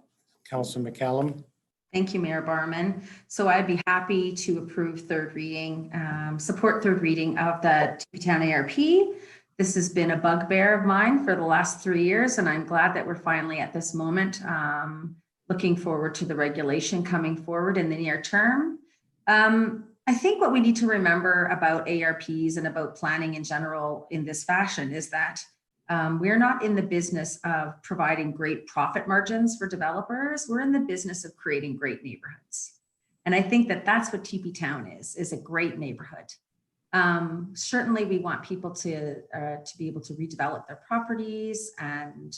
Councillor McCallum. Thank you, Mayor Barman. So I'd be happy to approve third reading, support third reading of the Teepee Town ARP. This has been a bugbear of mine for the last 3 years, and I'm glad that we're finally at this moment, looking forward to the regulation coming forward in the near term. I think what we need to remember about ARPs and about planning in general in this fashion is that we're not in the business of providing great profit margins for developers. We're in the business of creating great neighborhoods. And I think that that's what Teepee Town is a great neighborhood. Certainly we want people to be able to redevelop their properties and,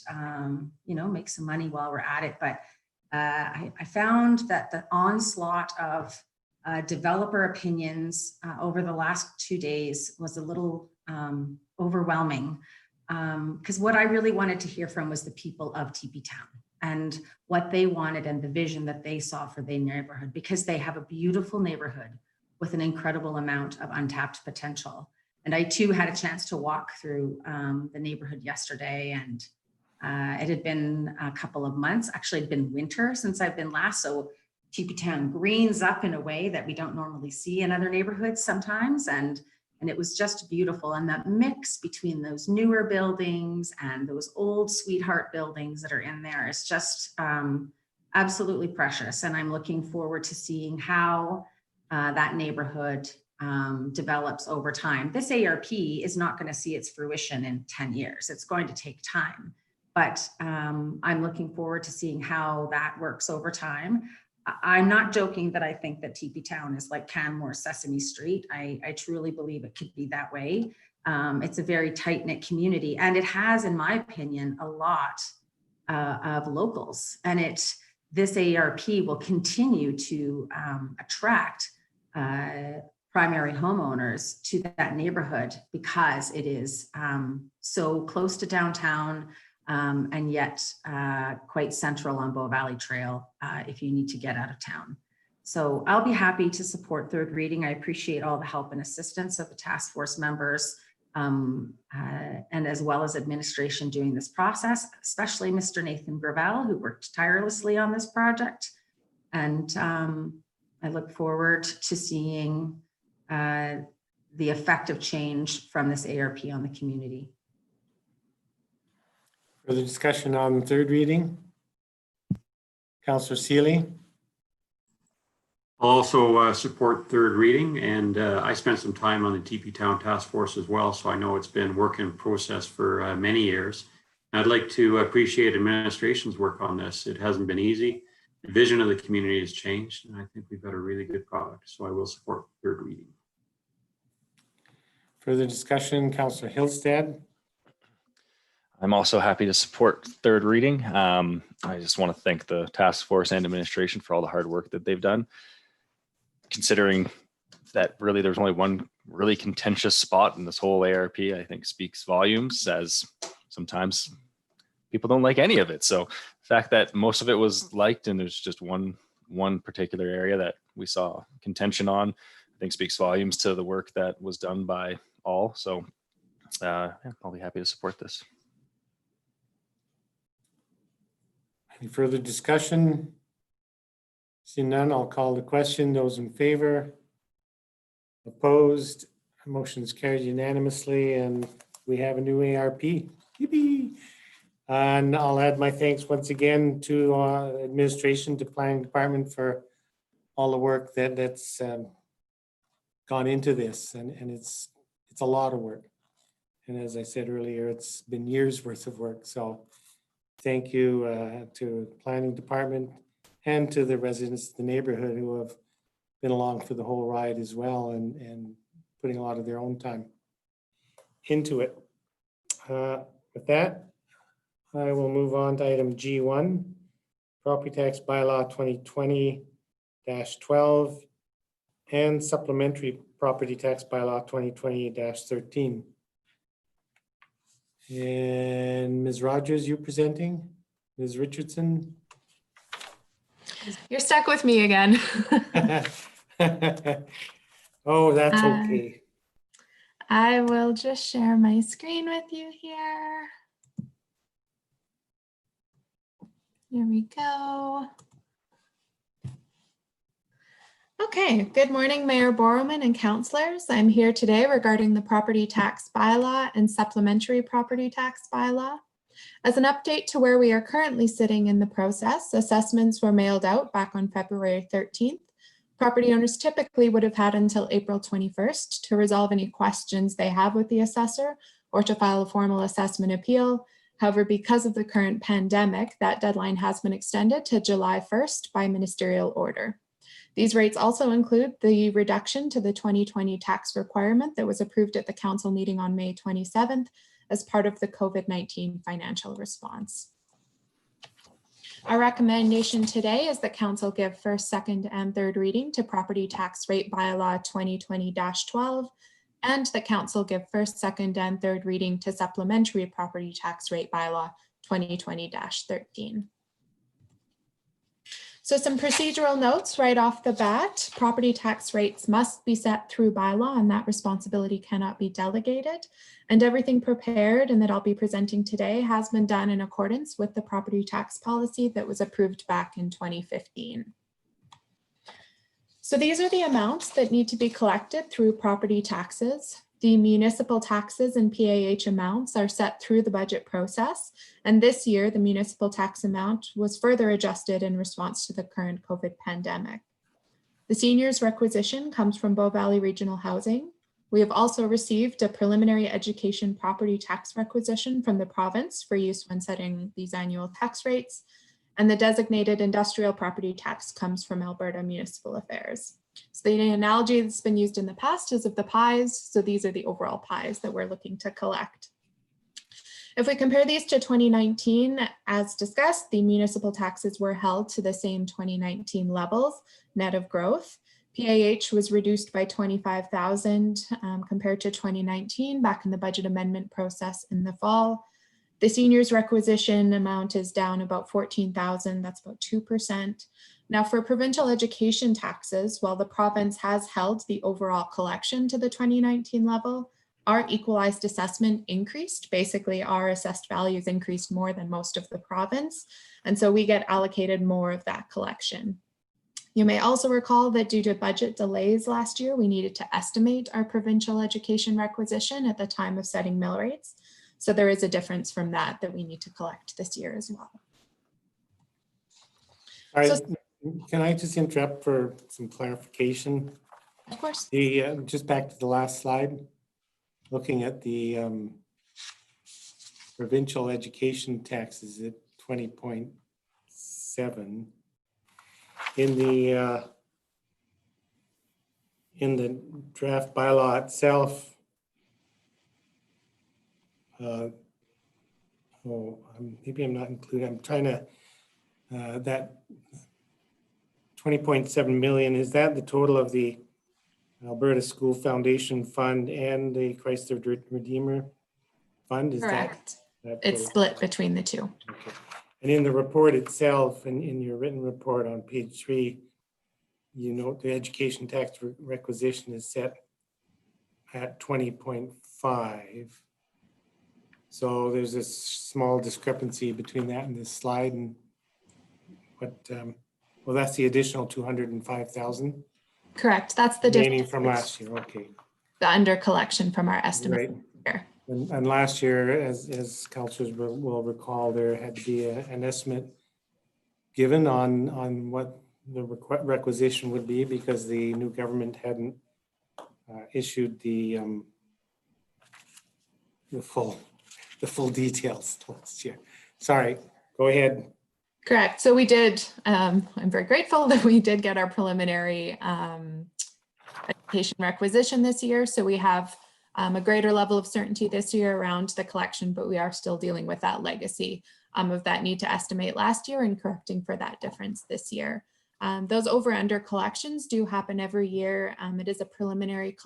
make some money while we're at it. But I found that the onslaught of developer opinions over the last 2 days was a little overwhelming. Because what I really wanted to hear from was the people of Teepee Town and what they wanted and the vision that they saw for their neighborhood, because they have a beautiful neighborhood with an incredible amount of untapped potential. And I too had a chance to walk through the neighborhood yesterday, and it had been a couple of months. Actually, it'd been winter since I've been last. So Teepee Town greens up in a way that we don't normally see in other neighborhoods sometimes. And it was just beautiful. And that mix between those newer buildings and those old sweetheart buildings that are in there is just absolutely precious. And I'm looking forward to seeing how that neighborhood develops over time. This ARP is not going to see its fruition in 10 years. It's going to take time, but I'm looking forward to seeing how that works over time. I'm not joking that I think that Teepee Town is like Canmore, Sesame Street. I truly believe it could be that way. It's a very tight-knit community, and it has, in my opinion, a lot of locals, and this ARP will continue to attract primary homeowners to that neighborhood because it is so close to downtown and yet quite central on Bow Valley Trail if you need to get out of town. So I'll be happy to support third reading. I appreciate all the help and assistance of the task force members and as well as administration during this process, especially Mr. Nathan Gravel, who worked tirelessly on this project. And I look forward to seeing the effect of change from this ARP on the community. Further discussion on third reading? Councillor Seeley? I'll also support third reading, and I spent some time on the Teepee Town Task Force as well, so I know it's been work in process for many years. I'd like to appreciate administration's work on this. It hasn't been easy. The vision of the community has changed, and I think we've got a really good product, so I will support third reading. Further discussion, Councillor Hillstead? I'm also happy to support third reading. I just want to thank the task force and administration for all the hard work that they've done. Considering that really there's only one really contentious spot in this whole ARP, I think speaks volumes, as sometimes people don't like any of it. So the fact that most of it was liked and there's just one particular area that we saw contention on, I think speaks volumes to the work that was done by all. So yeah, I'll be happy to support this. Any further discussion? Seeing none, I'll call the question. Those in favor? Opposed? Motion is carried unanimously, and we have a new ARP. Yippee! And I'll add my thanks once again to administration, to planning department for all the work that's gone into this, and it's a lot of work. And as I said earlier, it's been years worth of work. So thank you to planning department and to the residents of the neighborhood who have been along for the whole ride as well, and putting a lot of their own time into it. With that, I will move on to item G1, property tax bylaw 2020-12 and supplementary property tax bylaw 2020-13. And Ms. Rogers, you presenting? Ms. Richardson? You're stuck with me again. Oh, that's okay. I will just share my screen with you here. Here we go. Okay, good morning, Mayor Borrowman and councillors. I'm here today regarding the property tax bylaw and supplementary property tax bylaw. As an update to where we are currently sitting in the process, assessments were mailed out back on February 13th. Property owners typically would have had until April 21st to resolve any questions they have with the assessor or to file a formal assessment appeal. However, because of the current pandemic, that deadline has been extended to July 1st by ministerial order. These rates also include the reduction to the 2020 tax requirement that was approved at the council meeting on May 27th as part of the COVID-19 financial response. Our recommendation today is that council give first, second, and third reading to property tax rate bylaw 2020-12, and that council give first, second, and third reading to supplementary property tax rate bylaw 2020-13. So some procedural notes right off the bat. Property tax rates must be set through bylaw, and that responsibility cannot be delegated. And everything prepared and that I'll be presenting today has been done in accordance with the property tax policy that was approved back in 2015. So these are the amounts that need to be collected through property taxes. The municipal taxes and PAH amounts are set through the budget process. And this year, the municipal tax amount was further adjusted in response to the current COVID pandemic. The seniors requisition comes from Bow Valley Regional Housing. We have also received a preliminary education property tax requisition from the province for use when setting these annual tax rates. And the designated industrial property tax comes from Alberta Municipal Affairs. So the analogy that's been used in the past is of the pies. So these are the overall pies that we're looking to collect. If we compare these to 2019, as discussed, the municipal taxes were held to the same 2019 levels, net of growth. PAH was reduced by 25,000 compared to 2019 back in the budget amendment process in the fall. The seniors requisition amount is down about 14,000, that's about 2%. Now for provincial education taxes, while the province has held the overall collection to the 2019 level, our equalized assessment increased. Basically, our assessed values increased more than most of the province. And so we get allocated more of that collection. You may also recall that due to budget delays last year, we needed to estimate our provincial education requisition at the time of setting mill rates. So there is a difference from that we need to collect this year as well. All right, can I just interrupt for some clarification? Of course. The just back to the last slide, looking at the provincial education taxes at 20.7. In the draft bylaw itself, maybe I'm not including, I'm trying to, that 20.7 million, is that the total of the Alberta School Foundation Fund and the Christ the Redeemer Fund? Is correct. That It's split between the two. Okay. And in the report itself, and in your written report on page 3, you note the education tax requisition is set at 20.5. So there's a small discrepancy between that and this slide, and what, well, that's the additional 205,000 Correct. That's the remaining difference from last year. Okay. the under collection from our estimate. Right. Here. And last year, as councillors will recall, there had to be an estimate given on what the requisition would be because the new government hadn't issued the full details last year. Sorry, go ahead. Correct. So we did, I'm very grateful that we did get our preliminary education requisition this year. So we have a greater level of certainty this year around the collection, but we are still dealing with that legacy of that need to estimate last year and correcting for that difference this year. Those over under collections do happen every year. It is a preliminary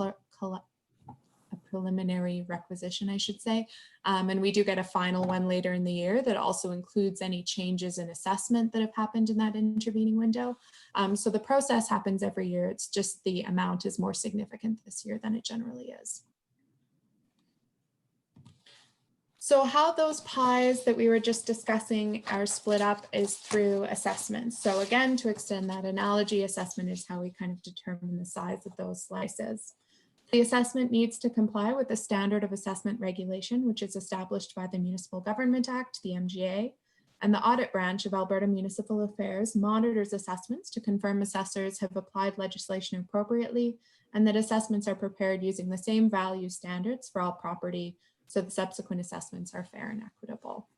requisition, I should say. And we do get a final one later in the year that also includes any changes in assessment that have happened in that intervening window. So the process happens every year. It's just the amount is more significant this year than it generally is. So how those pies that we were just discussing are split up is through assessments. So again, to extend that analogy, assessment is how we kind of determine the size of those slices. The assessment needs to comply with the standard of assessment regulation, which is established by the Municipal Government Act, the MGA, and the audit branch of Alberta Municipal Affairs monitors assessments to confirm assessors have applied legislation appropriately and that assessments are prepared using the same value standards for all property, so the subsequent assessments are fair and equitable.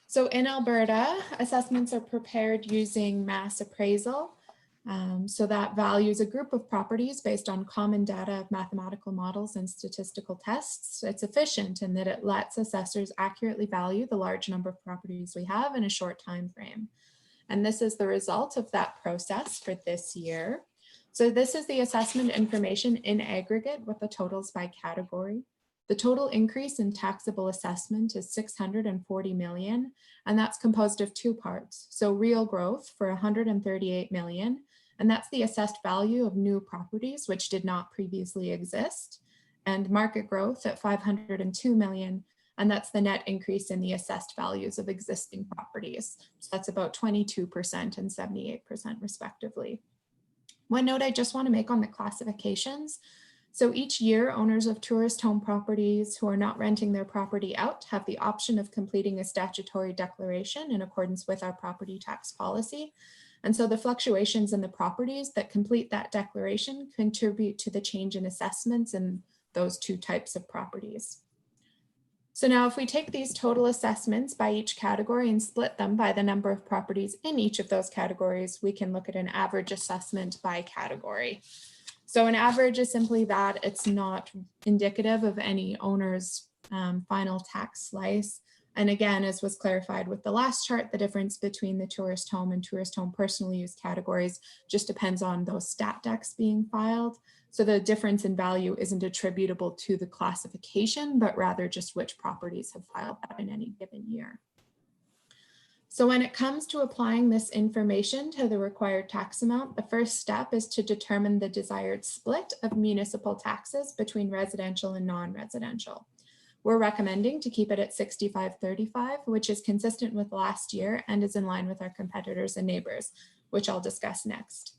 So in Alberta, assessments are prepared using mass appraisal. So that values a group of properties based on common data of mathematical models and statistical tests. It's efficient in that it lets assessors accurately value the large number of properties we have in a short time frame. And this is the result of that process for this year. So this is the assessment information in aggregate with the totals by category. The total increase in taxable assessment is 640 million, and that's composed of two parts. So real growth for 138 million, and that's the assessed value of new properties which did not previously exist, and market growth at 502 million, and that's the net increase in the assessed values of existing properties. So that's about 22% and 78% respectively. One note I just want to make on the classifications. So each year, owners of tourist home properties who are not renting their property out have the option of completing a statutory declaration in accordance with our property tax policy. And so the fluctuations in the properties that complete that declaration contribute to the change in assessments in those two types of properties. So now if we take these total assessments by each category and split them by the number of properties in each of those categories, we can look at an average assessment by category. So an average is simply that it's not indicative of any owner's final tax slice. And again, as was clarified with the last chart, the difference between the tourist home and tourist home personal use categories just depends on those stat decks being filed. So the difference in value isn't attributable to the classification, but rather just which properties have filed that in any given year. So when it comes to applying this information to the required tax amount, the first step is to determine the desired split of municipal taxes between residential and non-residential. We're recommending to keep it at 65-35, which is consistent with last year and is in line with our competitors and neighbors, which I'll discuss next.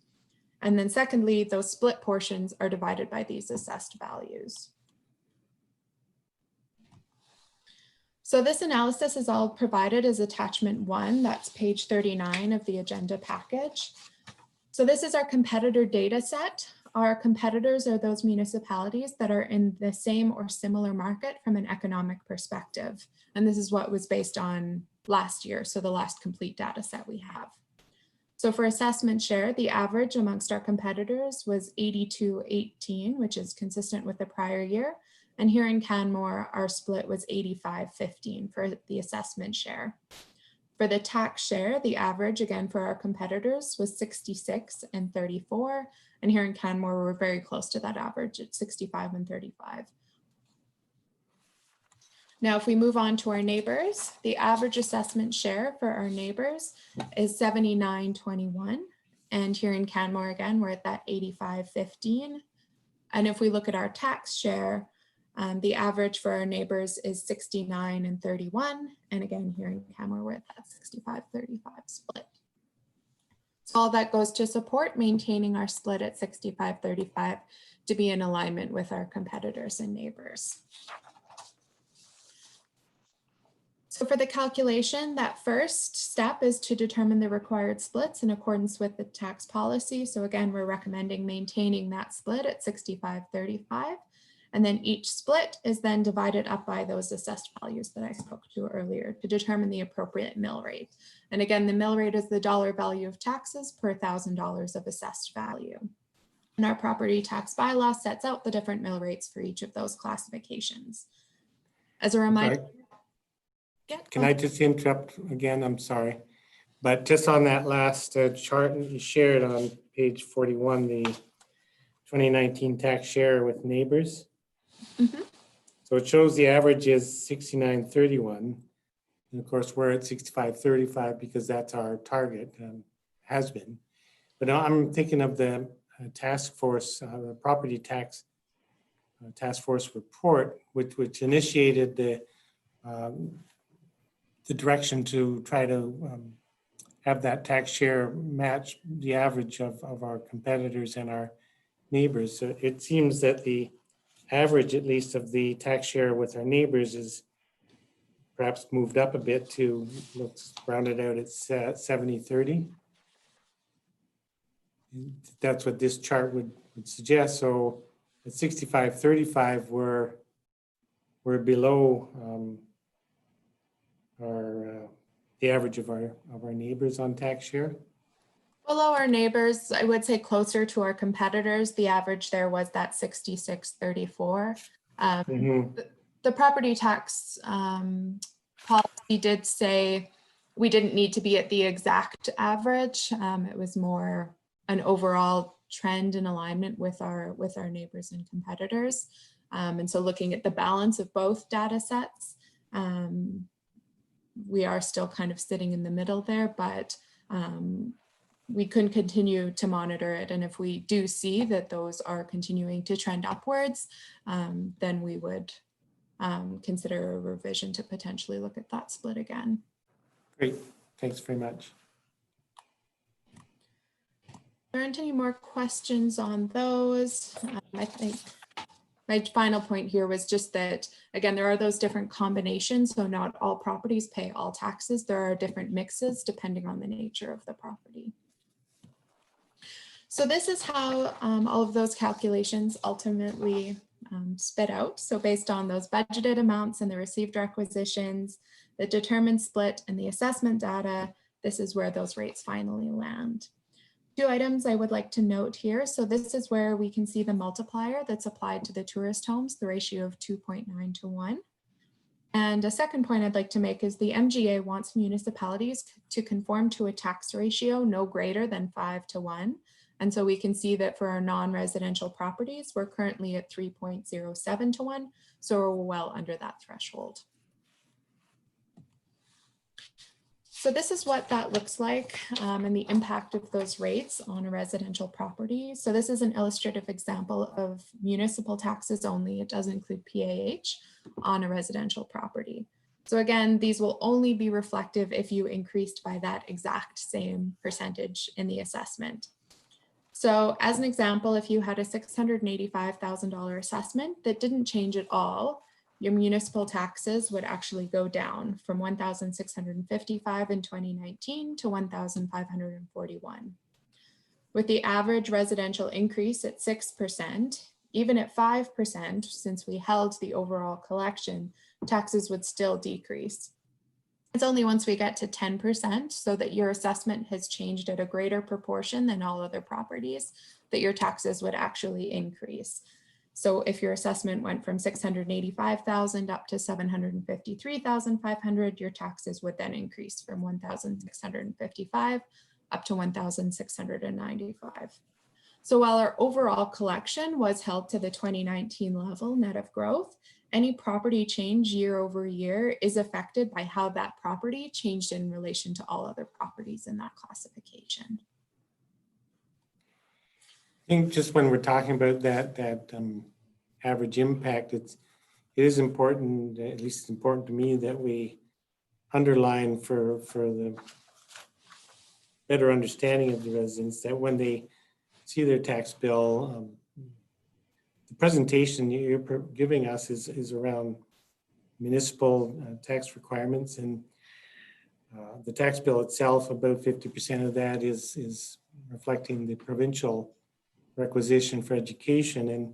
And then secondly, those split portions are divided by these assessed values. So this analysis is all provided as attachment 1, that's page 39 of the agenda package. So this is our competitor data set. Our competitors are those municipalities that are in the same or similar market from an economic perspective. And this is what was based on last year, so the last complete data set we have. So for assessment share, the average amongst our competitors was 82-18, which is consistent with the prior year. And here in Canmore, our split was 85-15 for the assessment share. For the tax share, the average, again, for our competitors was 66-34. And here in Canmore, we're very close to that average at 65-35. Now, if we move on to our neighbors, the average assessment share for our neighbors is 79-21. And here in Canmore, again, we're at that 85-15. And if we look at our tax share, the average for our neighbors is 69-31. And again, here in Canmore, we're at that 65-35 split. So all that goes to support maintaining our split at 65-35 to be in alignment with our competitors and neighbors. So for the calculation, that first step is to determine the required splits in accordance with the tax policy. So again, we're recommending maintaining that split at 65-35. And then each split is then divided up by those assessed values that I spoke to earlier to determine the appropriate mill rate. And again, the mill rate is the dollar value of taxes per $1,000 of assessed value. And our property tax bylaw sets out the different mill rates for each of those classifications. As a reminder, Can I just interrupt again? I'm sorry. But just on that last chart you shared on page 41, the 2019 tax share with neighbors. Mm-hmm. So it shows the average is 69-31. And of course, we're at 65-35 because that's our target, has been. But now I'm thinking of the task force, the property tax task force report, which initiated the direction to try to have that tax share match the average of our competitors and our neighbors. So it seems that the average, at least, of the tax share with our neighbors is perhaps moved up a bit to, let's round it out, it's 70-30. That's what this chart would suggest. So at 65-35, we're below the average of our neighbors on tax share. Below our neighbors, I would say closer to our competitors. The average there was that 66-34. The property tax policy did say we didn't need to be at the exact average. It was more an overall trend in alignment with our neighbors and competitors. And so looking at the balance of both data sets, we are still kind of sitting in the middle there, but we can continue to monitor it. And if we do see that those are continuing to trend upwards, then we would consider a revision to potentially look at that split again. Great, thanks very much. There aren't any more questions on those. I think my final point here was just that, again, there are those different combinations. So not all properties pay all taxes. There are different mixes depending on the nature of the property. So this is how all of those calculations ultimately spit out. So based on those budgeted amounts and the received requisitions, the determined split and the assessment data, this is where those rates finally land. Two items I would like to note here. So this is where we can see the multiplier that's applied to the tourist homes, the ratio of 2.9 to 1. And a second point I'd like to make is the MGA wants municipalities to conform to a tax ratio no greater than 5 to 1. And so we can see that for our non-residential properties, we're currently at 3.07 to 1. So we're well under that threshold. So this is what that looks like and the impact of those rates on a residential property. So this is an illustrative example of municipal taxes only. It doesn't include PAH on a residential property. So again, these will only be reflective if you increased by that exact same percentage in the assessment. So as an example, if you had a $685,000 assessment that didn't change at all, your municipal taxes would actually go down from $1,655 in 2019 to $1,541. With the average residential increase at 6%, even at 5%, since we held the overall collection, taxes would still decrease. It's only once we get to 10%, so that your assessment has changed at a greater proportion than all other properties, that your taxes would actually increase. So if your assessment went from 685,000 up to 753,500, your taxes would then increase from 1,655 up to 1,695. So while our overall collection was held to the 2019 level net of growth, any property change year over year is affected by how that property changed in relation to all other properties in that classification. I think just when we're talking about that average impact, it is important, at least it's important to me, that we underline for the better understanding of the residents that when they see their tax bill, the presentation you're giving us is around municipal tax requirements, and the tax bill itself, about 50% of that is reflecting the provincial requisition for education.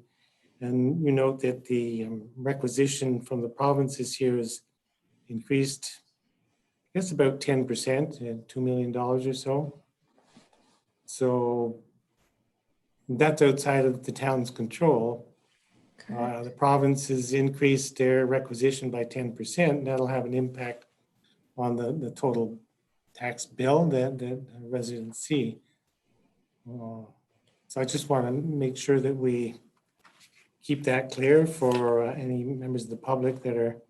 And you note that the requisition from the provinces here is increased, I guess, about 10%, $2 million or so. So that's outside of the town's control. The province has increased their requisition by 10%. That'll have an impact on the total tax bill that residents see. So I just want to make sure that we keep that clear for any members of the public that are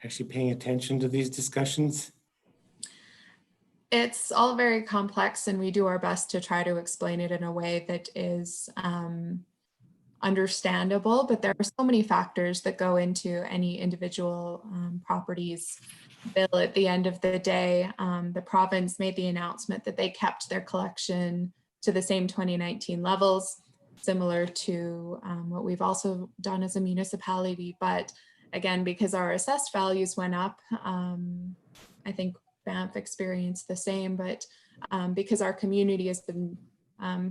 actually paying attention to these discussions. It's all very complex, and we do our best to try to explain it in a way that is understandable, but there are so many factors that go into any individual property's bill. At the end of the day, the province made the announcement that they kept their collection to the same 2019 levels, similar to what we've also done as a municipality. But again, because our assessed values went up, I think Banff experienced the same, but because our community has been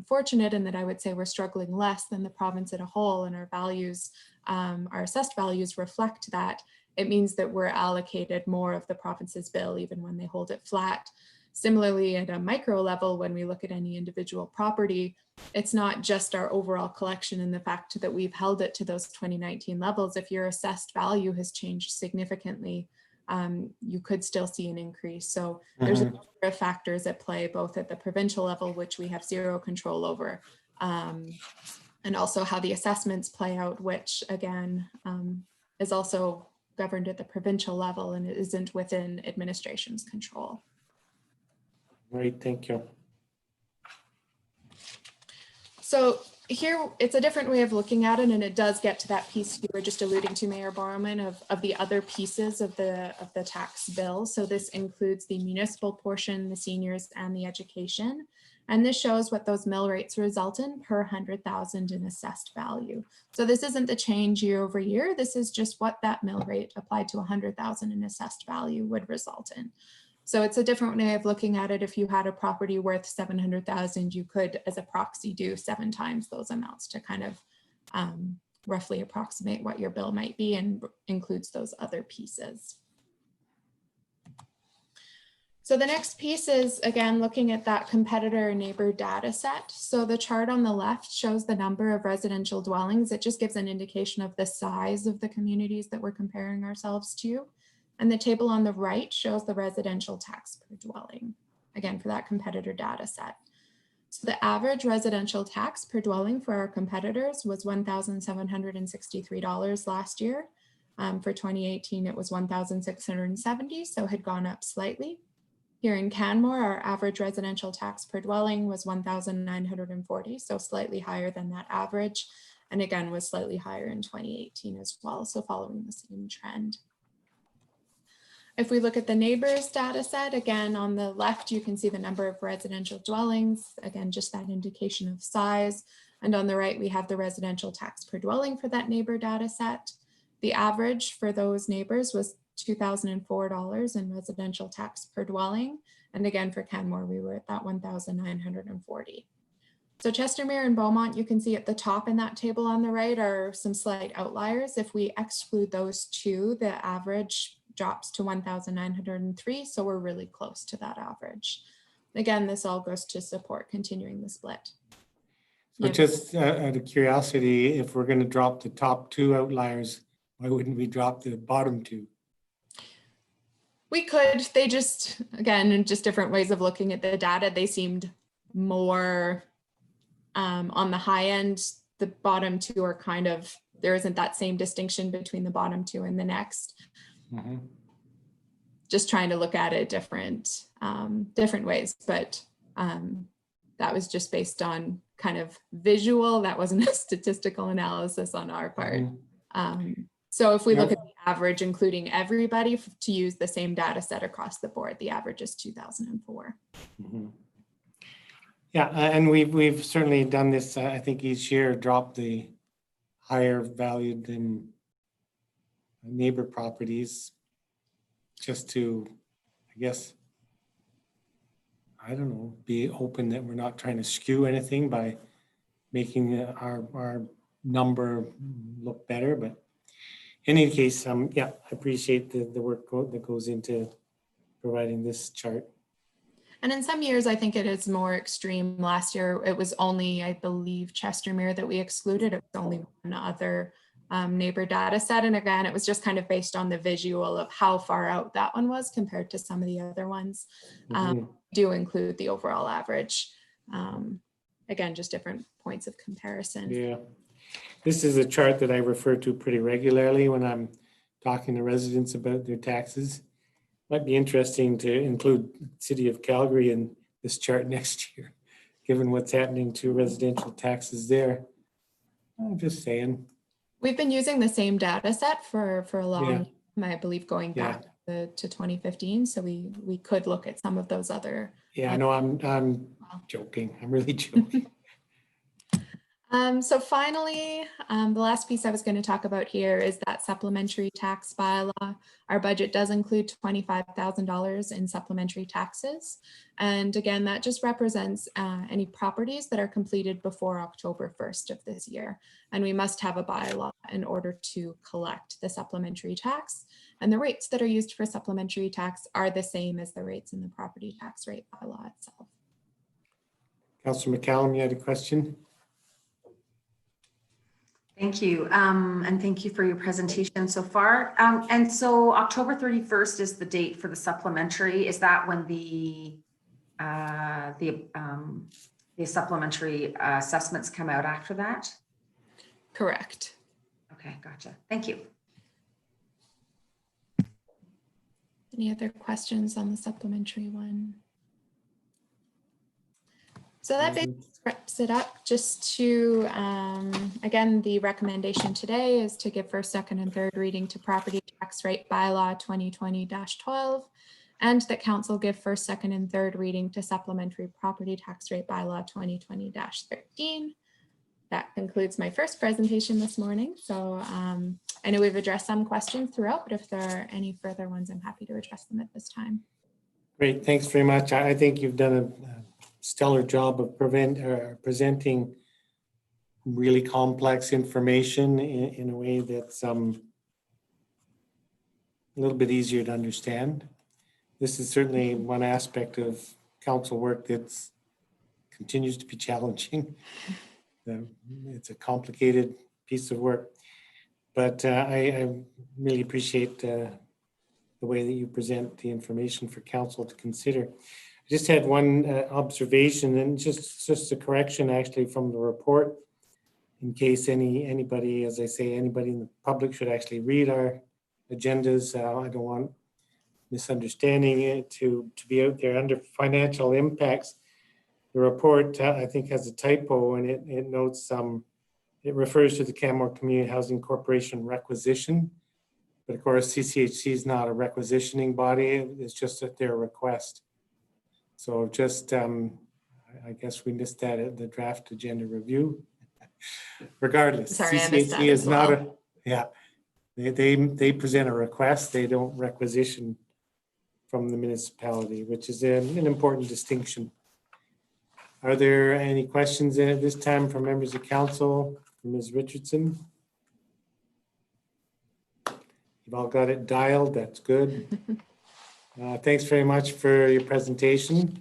fortunate in that I would say we're struggling less than the province as a whole, and our values, our assessed values reflect that, it means that we're allocated more of the province's bill even when they hold it flat. Similarly, at a micro level, when we look at any individual property, it's not just our overall collection and the fact that we've held it to those 2019 levels. If your assessed value has changed significantly, you could still see an increase. So there's a number of factors at play, both at the provincial level, which we have zero control over, and also how the assessments play out, which again is also governed at the provincial level and it isn't within administration's control. Great, thank you. So here it's a different way of looking at it, and it does get to that piece you were just alluding to, Mayor Borman, of the other pieces of the tax bill. So this includes the municipal portion, the seniors, and the education. And this shows what those mill rates result in per 100,000 in assessed value. So this isn't the change year over year. This is just what that mill rate applied to 100,000 in assessed value would result in. So it's a different way of looking at it. If you had a property worth 700,000, you could, as a proxy, do 7 times those amounts to kind of roughly approximate what your bill might be, and includes those other pieces. So the next piece is, again, looking at that competitor and neighbor data set. So the chart on the left shows the number of residential dwellings. It just gives an indication of the size of the communities that we're comparing ourselves to. And the table on the right shows the residential tax per dwelling, again, for that competitor data set. So the average residential tax per dwelling for our competitors was $1,763 last year. For 2018, it was $1,670, so it had gone up slightly. Here in Canmore, our average residential tax per dwelling was $1,940, so slightly higher than that average. And again, was slightly higher in 2018 as well, so following the same trend. If we look at the neighbors data set, again, on the left, you can see the number of residential dwellings, again, just that indication of size. And on the right, we have the residential tax per dwelling for that neighbor data set. The average for those neighbors was $2,004 in residential tax per dwelling. And again, for Canmore, we were at that $1,940. So Chestermere and Beaumont, you can see at the top in that table on the right are some slight outliers. If we exclude those two, the average drops to 1,903. So we're really close to that average. Again, this all goes to support continuing the split. So just out of curiosity, if we're going to drop the top 2 outliers, why wouldn't we drop the bottom 2? We could, they just, again, just different ways of looking at the data. They seemed more on the high end. The bottom 2 are kind of, there isn't that same distinction between the bottom 2 and the next. Mm-hmm. Just trying to look at it different ways, but that was just based on kind of visual. That wasn't a statistical analysis on our part. Mm-hmm. So if we look at the average, including everybody, to use the same data set across the board, the average is 2004. Mm-hmm. Yeah, and we've certainly done this, I think each year, drop the higher valued than neighbor properties just to, I guess, I don't know, be open that we're not trying to skew anything by making our number look better. But in any case, yeah, I appreciate the work that goes into providing this chart. And in some years, I think it is more extreme. Last year, it was only, I believe, Chestermere that we excluded. It was only one other neighbor data set. And again, it was just kind of based on the visual of how far out that one was compared to some of the other ones. Do include the overall average. Again, just different points of comparison. Yeah. This is a chart that I refer to pretty regularly when I'm talking to residents about their taxes. Might be interesting to include City of Calgary in this chart next year, given what's happening to residential taxes there. I'm just saying. We've been using the same data set for a long time, I believe, going back to 2015. So we could look at some of those other. Yeah, I know I'm joking. I'm really joking. So finally, the last piece I was going to talk about here is that supplementary tax bylaw. Our budget does include $25,000 in supplementary taxes. And again, that just represents any properties that are completed before October 1st of this year. And we must have a bylaw in order to collect the supplementary tax. And the rates that are used for supplementary tax are the same as the rates in the property tax rate bylaw itself. Councillor McCallum, you had a question? Thank you. And thank you for your presentation so far. And so October 31st is the date for the supplementary. Is that when the supplementary assessments come out after that? Correct. Okay, gotcha. Thank you. Any other questions on the supplementary one? So that basically wraps it up. Just to, again, the recommendation today is to give first, second, and third reading to property tax rate bylaw 2020-12. and that council give first, second, and third reading to supplementary property tax rate bylaw 2020-13. That concludes my first presentation this morning. So I know we've addressed some questions throughout, but if there are any further ones, I'm happy to address them at this time. Great, thanks very much. I think you've done a stellar job of presenting really complex information in a way that's a little bit easier to understand. This is certainly one aspect of council work that's continues to be challenging. It's a complicated piece of work, but I really appreciate the way that you present the information for council to consider. I just had one observation, and just a correction actually from the report, in case anybody, as I say, anybody in the public should actually read our agendas. I don't want misunderstanding it to be out there under financial impacts. The report, I think, has a typo, and it notes it refers to the Canmore Community Housing Corporation requisition. But of course, CCHC is not a requisitioning body. It's just at their request. So just, I guess we missed that at the draft agenda review. Regardless, Sorry, I missed that CCHC is as not well. they present a request. They don't requisition from the municipality, which is an important distinction. Are there any questions at this time from members of council? Ms. Richardson? You've all got it dialed. That's good. Thanks very much for your presentation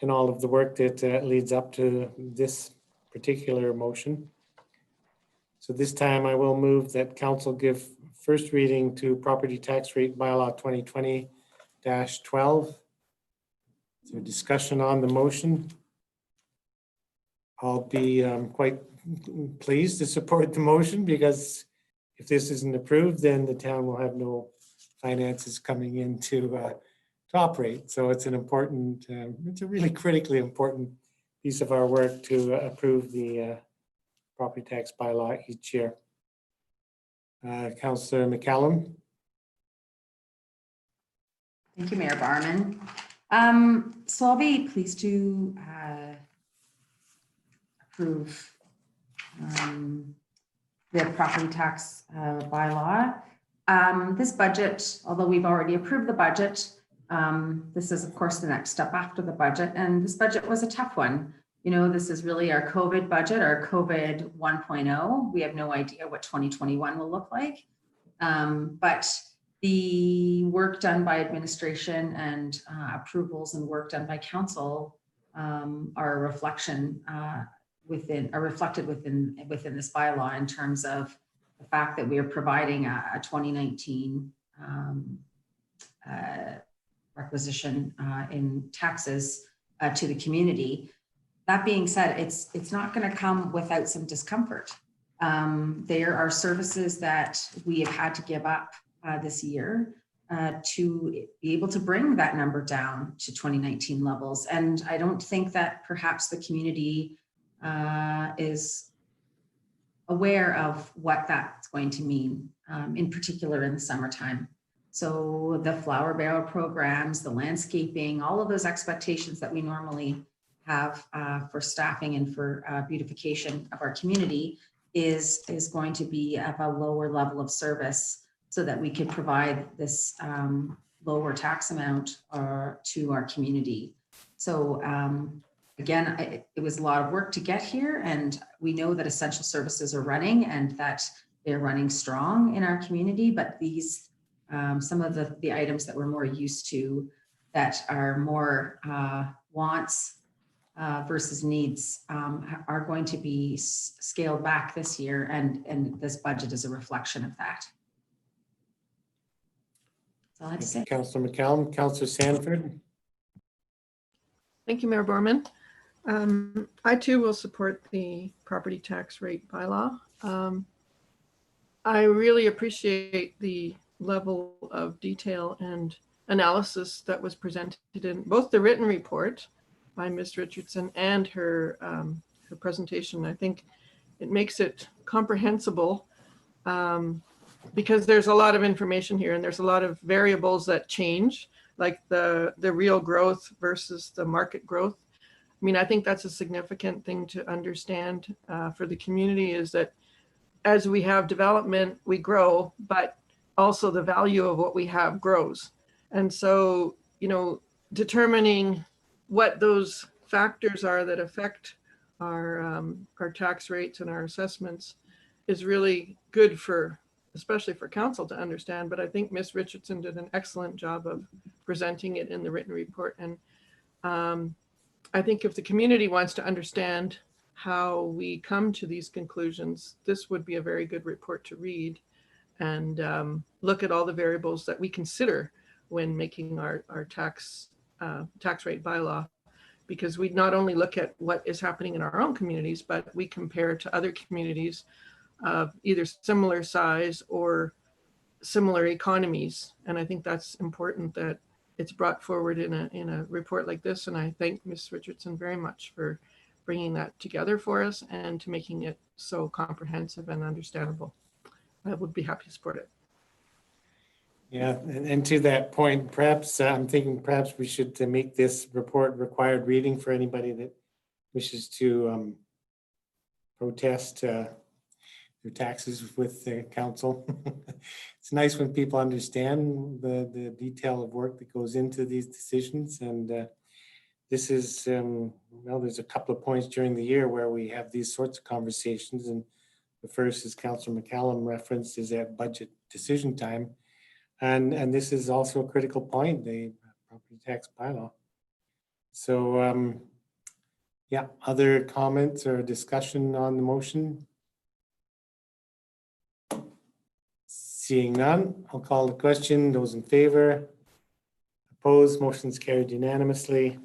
and all of the work that leads up to this particular motion. So this time I will move that council give first reading to property tax rate bylaw 2020-12. Is there discussion on the motion? I'll be quite pleased to support the motion, because if this isn't approved, then the town will have no finances coming in to operate. So it's an important, it's a really critically important piece of our work to approve the property tax bylaw each year. Councillor McCallum. Thank you, Mayor Barman. So I'll be pleased to approve the property tax bylaw. This budget, although we've already approved the budget, this is of course the next step after the budget, and this budget was a tough one. You know, this is really our COVID budget, our COVID 1.0. We have no idea what 2021 will look like, but the work done by administration and approvals and work done by council are a reflection reflected within this bylaw, in terms of the fact that we are providing a 2019 requisition in taxes to the community. That being said, it's not going to come without some discomfort. There are services that we have had to give up this year to be able to bring that number down to 2019 levels. And I don't think that perhaps the community is aware of what that's going to mean, in particular in the summertime. So the flower barrel programs, the landscaping, all of those expectations that we normally have for staffing and for beautification of our community is going to be of a lower level of service, so that we could provide this lower tax amount to our community. So again, it was a lot of work to get here, and we know that essential services are running and that they're running strong in our community, but these some of the items that we're more used to, that are more wants versus needs, are going to be scaled back this year, and this budget is a reflection of that. That's all I have to say. Councillor McCallum. Councillor Sanford. Thank you, Mayor Borman. I too will support the property tax rate bylaw. I really appreciate the level of detail and analysis that was presented in both the written report by Ms. Richardson and her presentation. I think it makes it comprehensible, because there's a lot of information here and there's a lot of variables that change like the real growth versus the market growth. I mean, I think that's a significant thing to understand for the community, is that as we have development, we grow, but also the value of what we have grows. And so, you know, determining what those factors are that affect our tax rates and our assessments is really good for, especially for council to understand. But I think Ms. Richardson did an excellent job of presenting it in the written report. And I think if the community wants to understand how we come to these conclusions, this would be a very good report to read and look at all the variables that we consider when making our tax rate bylaw, because we not only look at what is happening in our own communities, but we compare to other communities of either similar size or similar economies. And I think that's important that it's brought forward in a report like this. And I thank Ms. Richardson very much for bringing that together for us and to making it so comprehensive and understandable. I would be happy to support it. Yeah, and to that point, perhaps I'm thinking perhaps we should make this report required reading for anybody that wishes to protest their taxes with the council. It's nice when people understand the detail of work that goes into these decisions. And this is, well, there's a couple of points during the year where we have these sorts of conversations. And the first, as Councillor McCallum referenced, is at budget decision time. And this is also a critical point, the property tax bylaw. So, yeah, other comments or discussion on the motion? Seeing none, I'll call the question. Those in favor? Opposed? Motion's carried unanimously.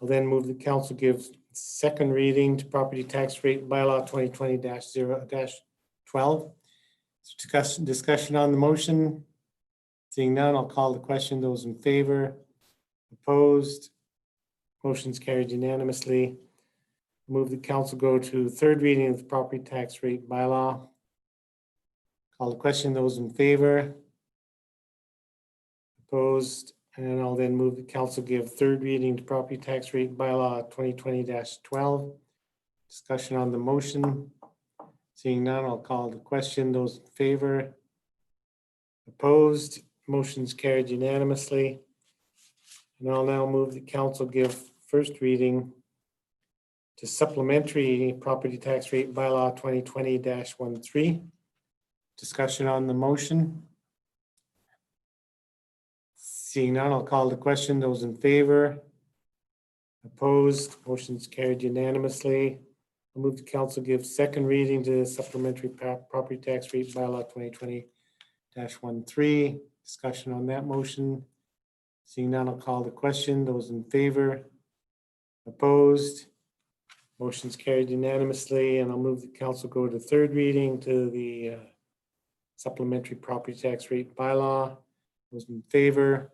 I'll then move the council gives second reading to property tax rate bylaw 2020-0-12. Discussion on the motion. Seeing none, I'll call the question. Those in favor? Opposed? Motion's carried unanimously. Move the council go to third reading of the property tax rate bylaw. Call the question. Those in favor? Opposed? And I'll then move the council give third reading to property tax rate bylaw 2020-12. Discussion on the motion. Seeing none, I'll call the question. Those in favor? Opposed? Motion's carried unanimously. And I'll now move the council give first reading to supplementary property tax rate bylaw 2020-13. Discussion on the motion. Seeing none, I'll call the question. Those in favor? Opposed? Motion's carried unanimously. I'll move the council give second reading to supplementary property tax rate bylaw 2020-13. Discussion on that motion. Seeing none, I'll call the question. Those in favor? Opposed? Motion's carried unanimously. And I'll move the council go to third reading to the supplementary property tax rate bylaw. Those in favor?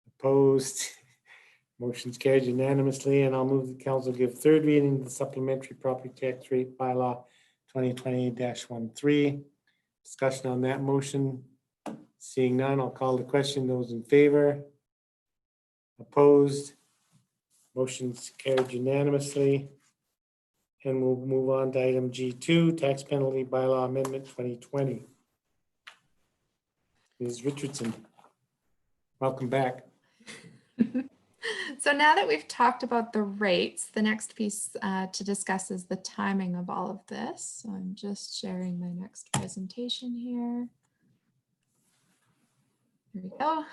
Opposed? Motion's carried unanimously. And I'll move the council give third reading to the supplementary property tax rate bylaw 2020-13. Discussion on that motion. Seeing none, I'll call the question. Those in favor? Opposed? Motion's carried unanimously. And we'll move on to item G2, tax penalty bylaw amendment 2020. Ms. Richardson, welcome back. So now that we've talked about the rates, the next piece to discuss is the timing of all of this. So I'm just sharing my next presentation here. Here we go.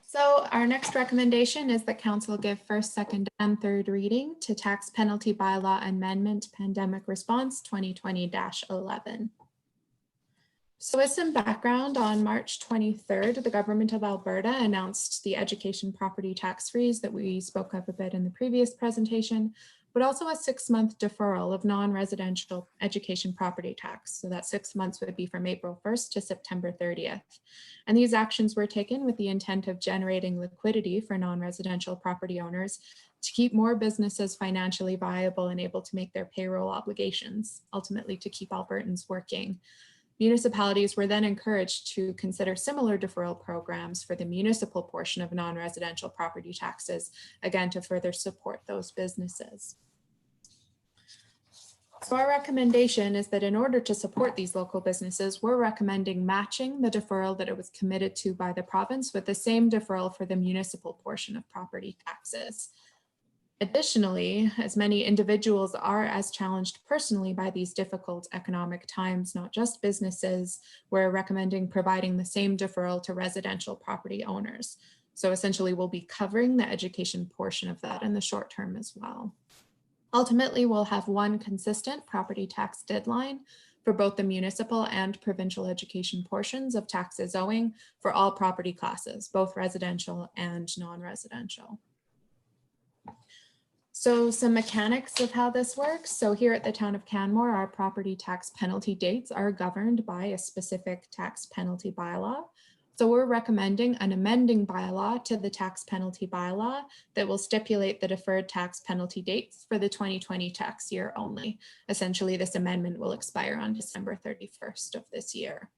So our next recommendation is that council give first, second, and third reading to tax penalty bylaw amendment pandemic response 2020-11. So with some background, on March 23rd, the government of Alberta announced the education property tax freeze that we spoke of a bit in the previous presentation, but also a 6-month deferral of non-residential education property tax. So that 6 months would be from April 1st to September 30th. And these actions were taken with the intent of generating liquidity for non-residential property owners to keep more businesses financially viable and able to make their payroll obligations, ultimately to keep Albertans working. Municipalities were then encouraged to consider similar deferral programs for the municipal portion of non-residential property taxes, again, to further support those businesses. So our recommendation is that in order to support these local businesses, we're recommending matching the deferral that it was committed to by the province with the same deferral for the municipal portion of property taxes. Additionally, as many individuals are as challenged personally by these difficult economic times, not just businesses, we're recommending providing the same deferral to residential property owners. So essentially, we'll be covering the education portion of that in the short term as well. Ultimately, we'll have one consistent property tax deadline for both the municipal and provincial education portions of taxes owing for all property classes, both residential and non-residential. So some mechanics of how this works. So here at the town of Canmore, our property tax penalty dates are governed by a specific tax penalty bylaw. So we're recommending an amending bylaw to the tax penalty bylaw that will stipulate the deferred tax penalty dates for the 2020 tax year only. Essentially, this amendment will expire on December 31st of this year.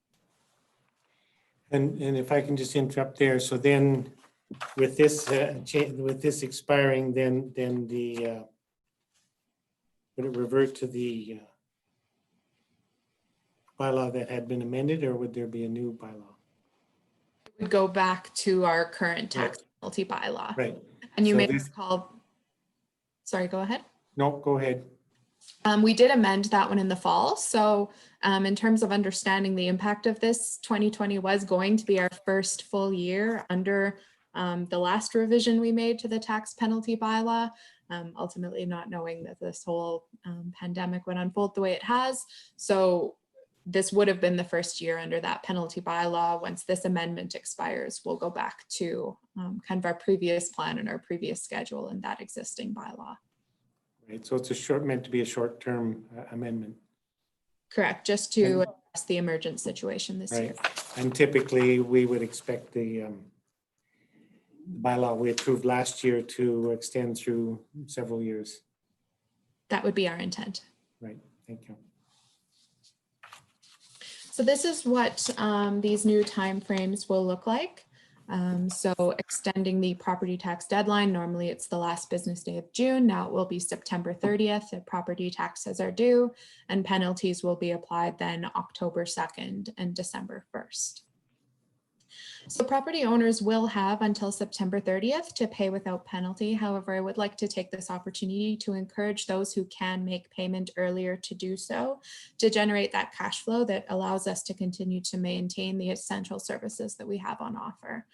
And if I can just interrupt there, so then with this with this expiring, then the would it revert to the bylaw that had been amended, or would there be a new bylaw? Would go back to our current tax penalty bylaw. Right. And you So may this- recall, sorry, go ahead. No, go ahead. We did amend that one in the fall. So in terms of understanding the impact of this, 2020 was going to be our first full year under the last revision we made to the tax penalty bylaw, ultimately not knowing that this whole pandemic would unfold the way it has. So this would have been the first year under that penalty bylaw. Once this amendment expires, we'll go back to kind of our previous plan and our previous schedule in that existing bylaw. Right, so it's meant to be a short-term amendment. Correct, just to address the emergent situation this year. Right, and typically we would expect the bylaw we approved last year to extend through several years. That would be our intent. Right, thank you. So this is what these new timeframes will look like. So extending the property tax deadline, normally it's the last business day of June. Now it will be September 30th that property taxes are due, and penalties will be applied then October 2nd and December 1st. So property owners will have until September 30th to pay without penalty. However, I would like to take this opportunity to encourage those who can make payment earlier to do so, to generate that cash flow that allows us to continue to maintain the essential services that we have on offer.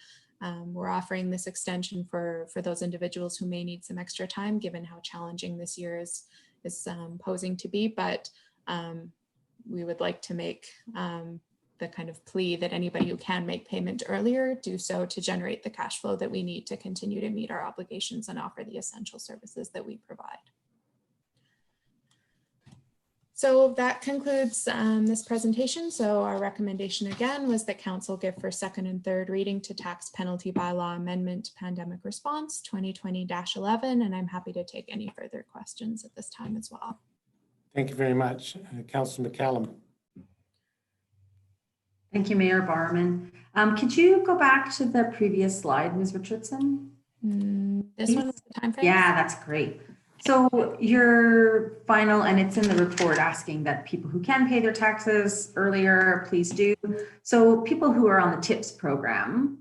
We're offering this extension for those individuals who may need some extra time, given how challenging this year is posing to be, but we would like to make the kind of plea that anybody who can make payment earlier do so to generate the cash flow that we need to continue to meet our obligations and offer the essential services that we provide. So that concludes this presentation. So our recommendation again was that council give for second and third reading to tax penalty bylaw amendment pandemic response 2020-11, and I'm happy to take any further questions at this time as well. Thank you very much. Councillor McCallum. Thank you, Mayor Barman. Could you go back to the previous slide, Ms. Richardson? This one was the time frame? Yeah, that's great. So your final, and it's in the report asking that people who can pay their taxes earlier, please do. So people who are on the TIPS program,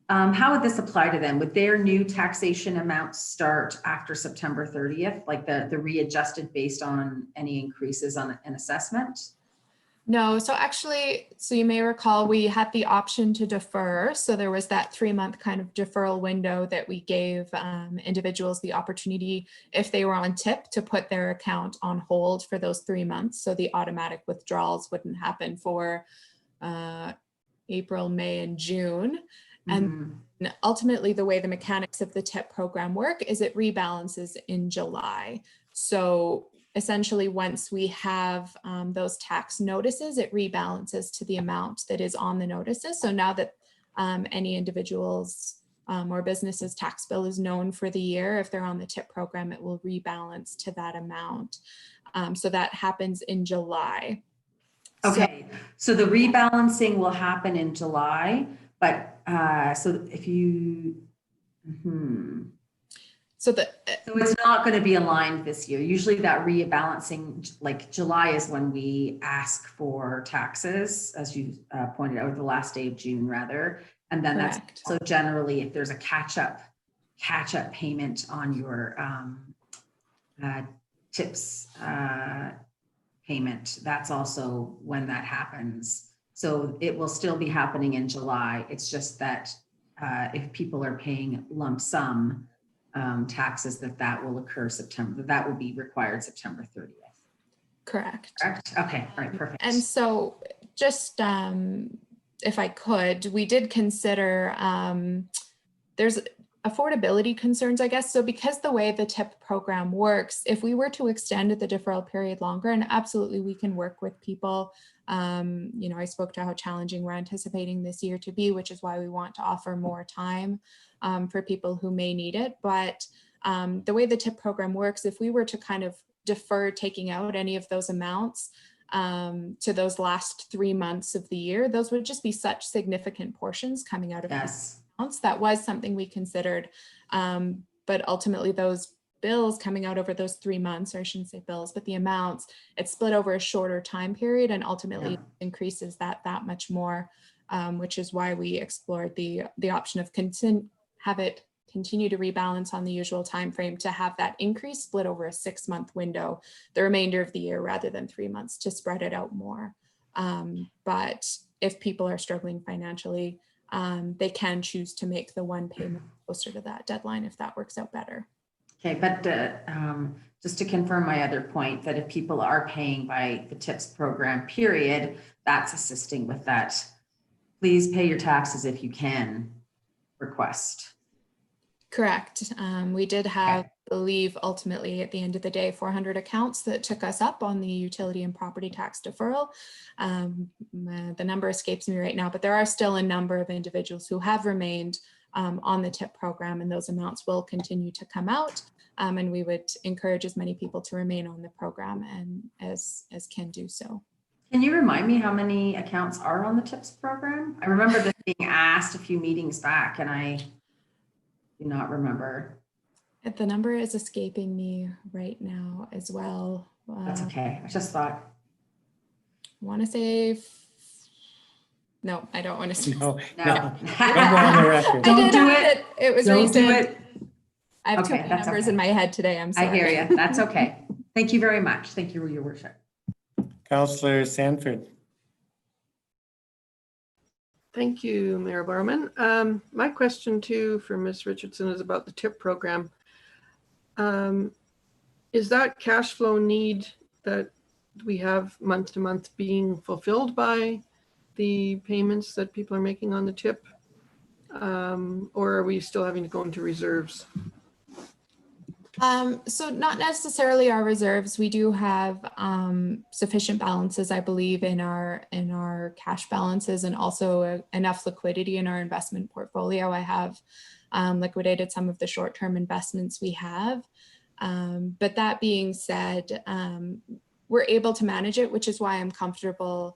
how would this apply to them? Would their new taxation amounts start after September 30th, like the readjusted based on any increases on an assessment? No, so actually, so you may recall we had the option to defer. So there was that 3-month kind of deferral window that we gave individuals the opportunity, if they were on TIP, to put their account on hold for those 3 months. So the automatic withdrawals wouldn't happen for April, May, and June. And ultimately, the way the mechanics of the TIP program work is it rebalances in July. So essentially, once we have those tax notices, it rebalances to the amount that is on the notices. So now that any individual's or business's tax bill is known for the year, if they're on the TIP program, it will rebalance to that amount. So that happens in July. Okay, so the rebalancing will happen in July, but so if you, So the, so it's not going to be aligned this year. Usually that rebalancing, like July is when we ask for taxes, as you pointed out, the last day of June rather. And then Correct. that's also generally if there's a catch-up payment on your tips payment, that's also when that happens. So it will still be happening in July. It's just that if people are paying lump sum taxes, that will occur September, that will be required September 30th. correct. Correct? Okay, all right, perfect. And so just if I could, we did consider, there's affordability concerns, I guess. So because the way the TIP program works, if we were to extend the deferral period longer, and absolutely we can work with people, you know, I spoke to how challenging we're anticipating this year to be, which is why we want to offer more time for people who may need it. But the way the TIP program works, if we were to kind of defer taking out any of those amounts to those last 3 months of the year, those would just be such significant portions coming out of Yes. amounts. That was something we considered, but ultimately those bills coming out over those 3 months, or I shouldn't say bills, but the amounts, it's split over a shorter time period and ultimately increases that much more, which is why we explored the option of have it continue to rebalance on the usual time frame to have that increase split over a 6-month window, the remainder of the year rather than 3 months, to spread it out more. But if people are struggling financially, they can choose to make the one payment closer to that deadline if that works out better. Okay, but just to confirm my other point, that if people are paying by the TIPS program period, that's assisting with that. Please pay your taxes if you can request. Correct. We did have, I believe, ultimately at the end of the day, 400 accounts that took us up on the utility and property tax deferral. The number escapes me right now, but there are still a number of individuals who have remained on the TIP program, and those amounts will continue to come out. And we would encourage as many people to remain on the program and as can do so. Can you remind me how many accounts are on the TIPS program? I remember this being asked a few meetings back, and I do not remember. The number is escaping me right now as well. That's okay. I just thought. I want to say, no, I don't want to say. No. No. Don't go on the record. Don't do it. It was Don't do recent. it. I have Okay, too many that's numbers okay. in my head today. I'm sorry. I hear you. That's okay. Thank you very much. Thank you, Your Worship. Councillor Sanford. Thank you, Mayor Barman. My question too for Ms. Richardson is about the TIP program. Is that cash flow need that we have month to month being fulfilled by the payments that people are making on the TIP? Or are we still having to go into reserves? So not necessarily our reserves. We do have sufficient balances, I believe, in our cash balances, and also enough liquidity in our investment portfolio. I have liquidated some of the short-term investments we have. But that being said, we're able to manage it, which is why I'm comfortable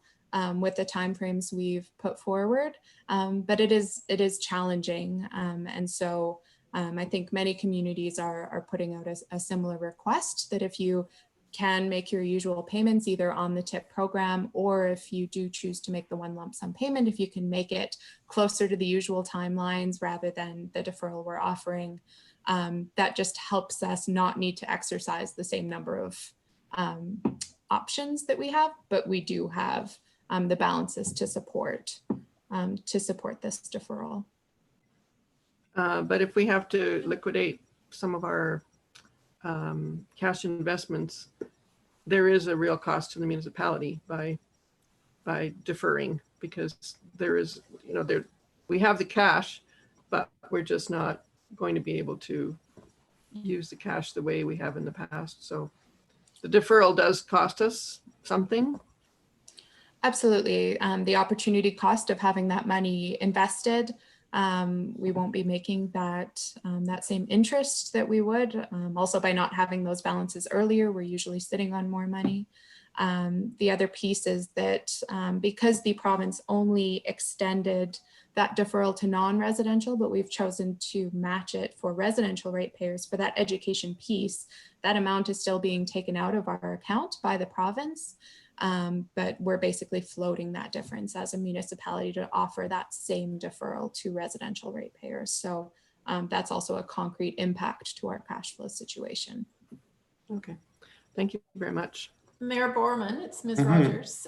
with the timeframes we've put forward. But it is challenging, and so. I think many communities are putting out a similar request that if you can make your usual payments either on the TIP program, or if you do choose to make the one lump sum payment, if you can make it closer to the usual timelines rather than the deferral we're offering, that just helps us not need to exercise the same number of options that we have, but we do have the balances to support this deferral. But if we have to liquidate some of our cash investments, there is a real cost to the municipality by deferring, because there is, we have the cash, but we're just not going to be able to use the cash the way we have in the past. So the deferral does cost us something. Absolutely. The opportunity cost of having that money invested, we won't be making that same interest that we would. Also, by not having those balances earlier, we're usually sitting on more money. The other piece is that because the province only extended that deferral to non-residential, but we've chosen to match it for residential ratepayers for that education piece, that amount is still being taken out of our account by the province. But we're basically floating that difference as a municipality to offer that same deferral to residential ratepayers. So that's also a concrete impact to our cash flow situation. Okay, thank you very much. Mayor Borman, it's Ms. Mhm. Rogers.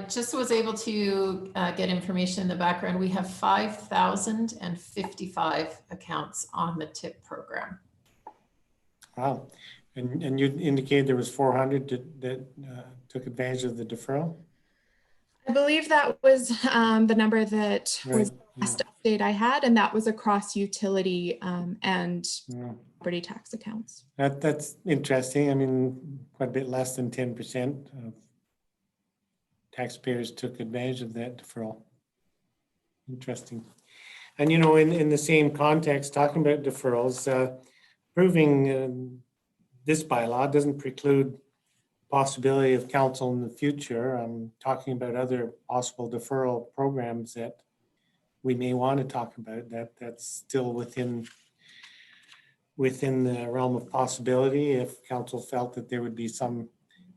Just was able to get information in the background. We have 5,055 accounts on the TIP program. Wow. And you indicated there was 400 that took advantage of the deferral? I believe that was the number that was Right. the last update I had, and that was across utility and Yeah. property tax accounts. That's interesting. I mean, quite a bit less than 10% of taxpayers took advantage of that deferral. Interesting. And you know, in the same context, talking about deferrals, approving this bylaw doesn't preclude possibility of council in the future. I'm talking about other possible deferral programs that we may want to talk about that's still within the realm of possibility if council felt that there would be some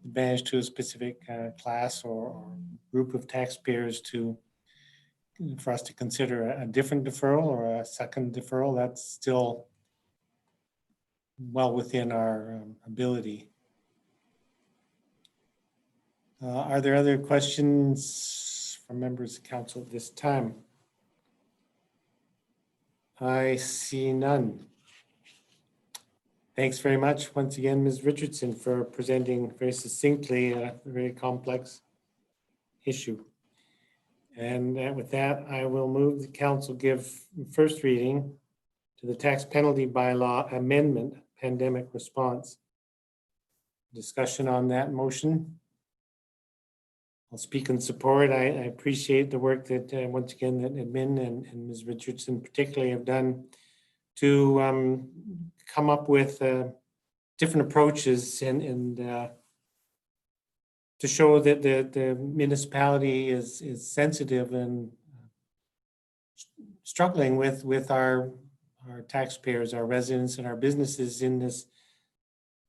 advantage to a specific class or group of taxpayers for us to consider a different deferral or a second deferral. That's still well within our ability. Are there other questions from members of council at this time? I see none. Thanks very much once again, Ms. Richardson, for presenting very succinctly a very complex issue. And with that, I will move the council give first reading to the tax penalty bylaw amendment pandemic response. Discussion on that motion. I'll speak in support. I appreciate the work that once again that admin and Ms. Richardson particularly have done to come up with different approaches and to show that the municipality is sensitive and struggling with our taxpayers, our residents, and our businesses in this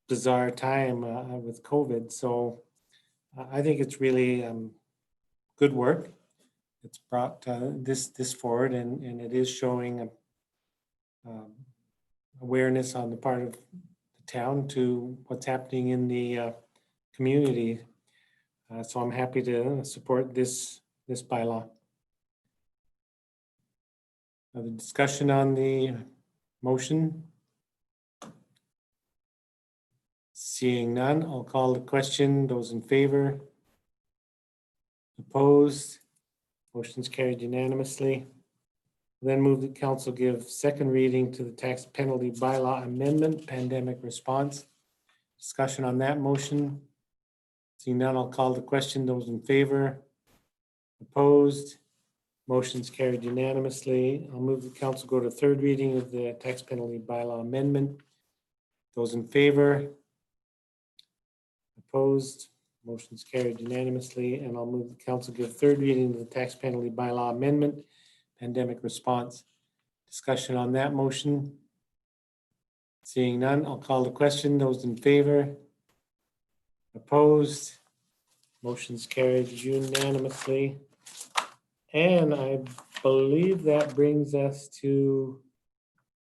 bizarre time with COVID. So I think it's really good work. It's brought this forward, and it is showing awareness on the part of the town to what's happening in the community. So I'm happy to support this bylaw. The discussion on the motion. Seeing none, I'll call the question. Those in favor? Opposed? Motion's carried unanimously. Then move that council give second reading to the tax penalty bylaw amendment pandemic response. Discussion on that motion. Seeing none, I'll call the question. Those in favor? Opposed? Motion's carried unanimously. I'll move the council go to third reading of the tax penalty bylaw amendment. Those in favor? Opposed? Motion's carried unanimously. And I'll move the council give third reading of the tax penalty bylaw amendment pandemic response. Discussion on that motion. Seeing none, I'll call the question. Those in favor? Opposed? Motion's carried unanimously. And I believe that brings us to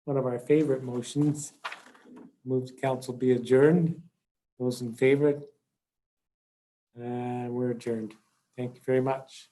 one of our favorite motions. Move the council be adjourned. Those in favor? And we're adjourned. Thank you very much.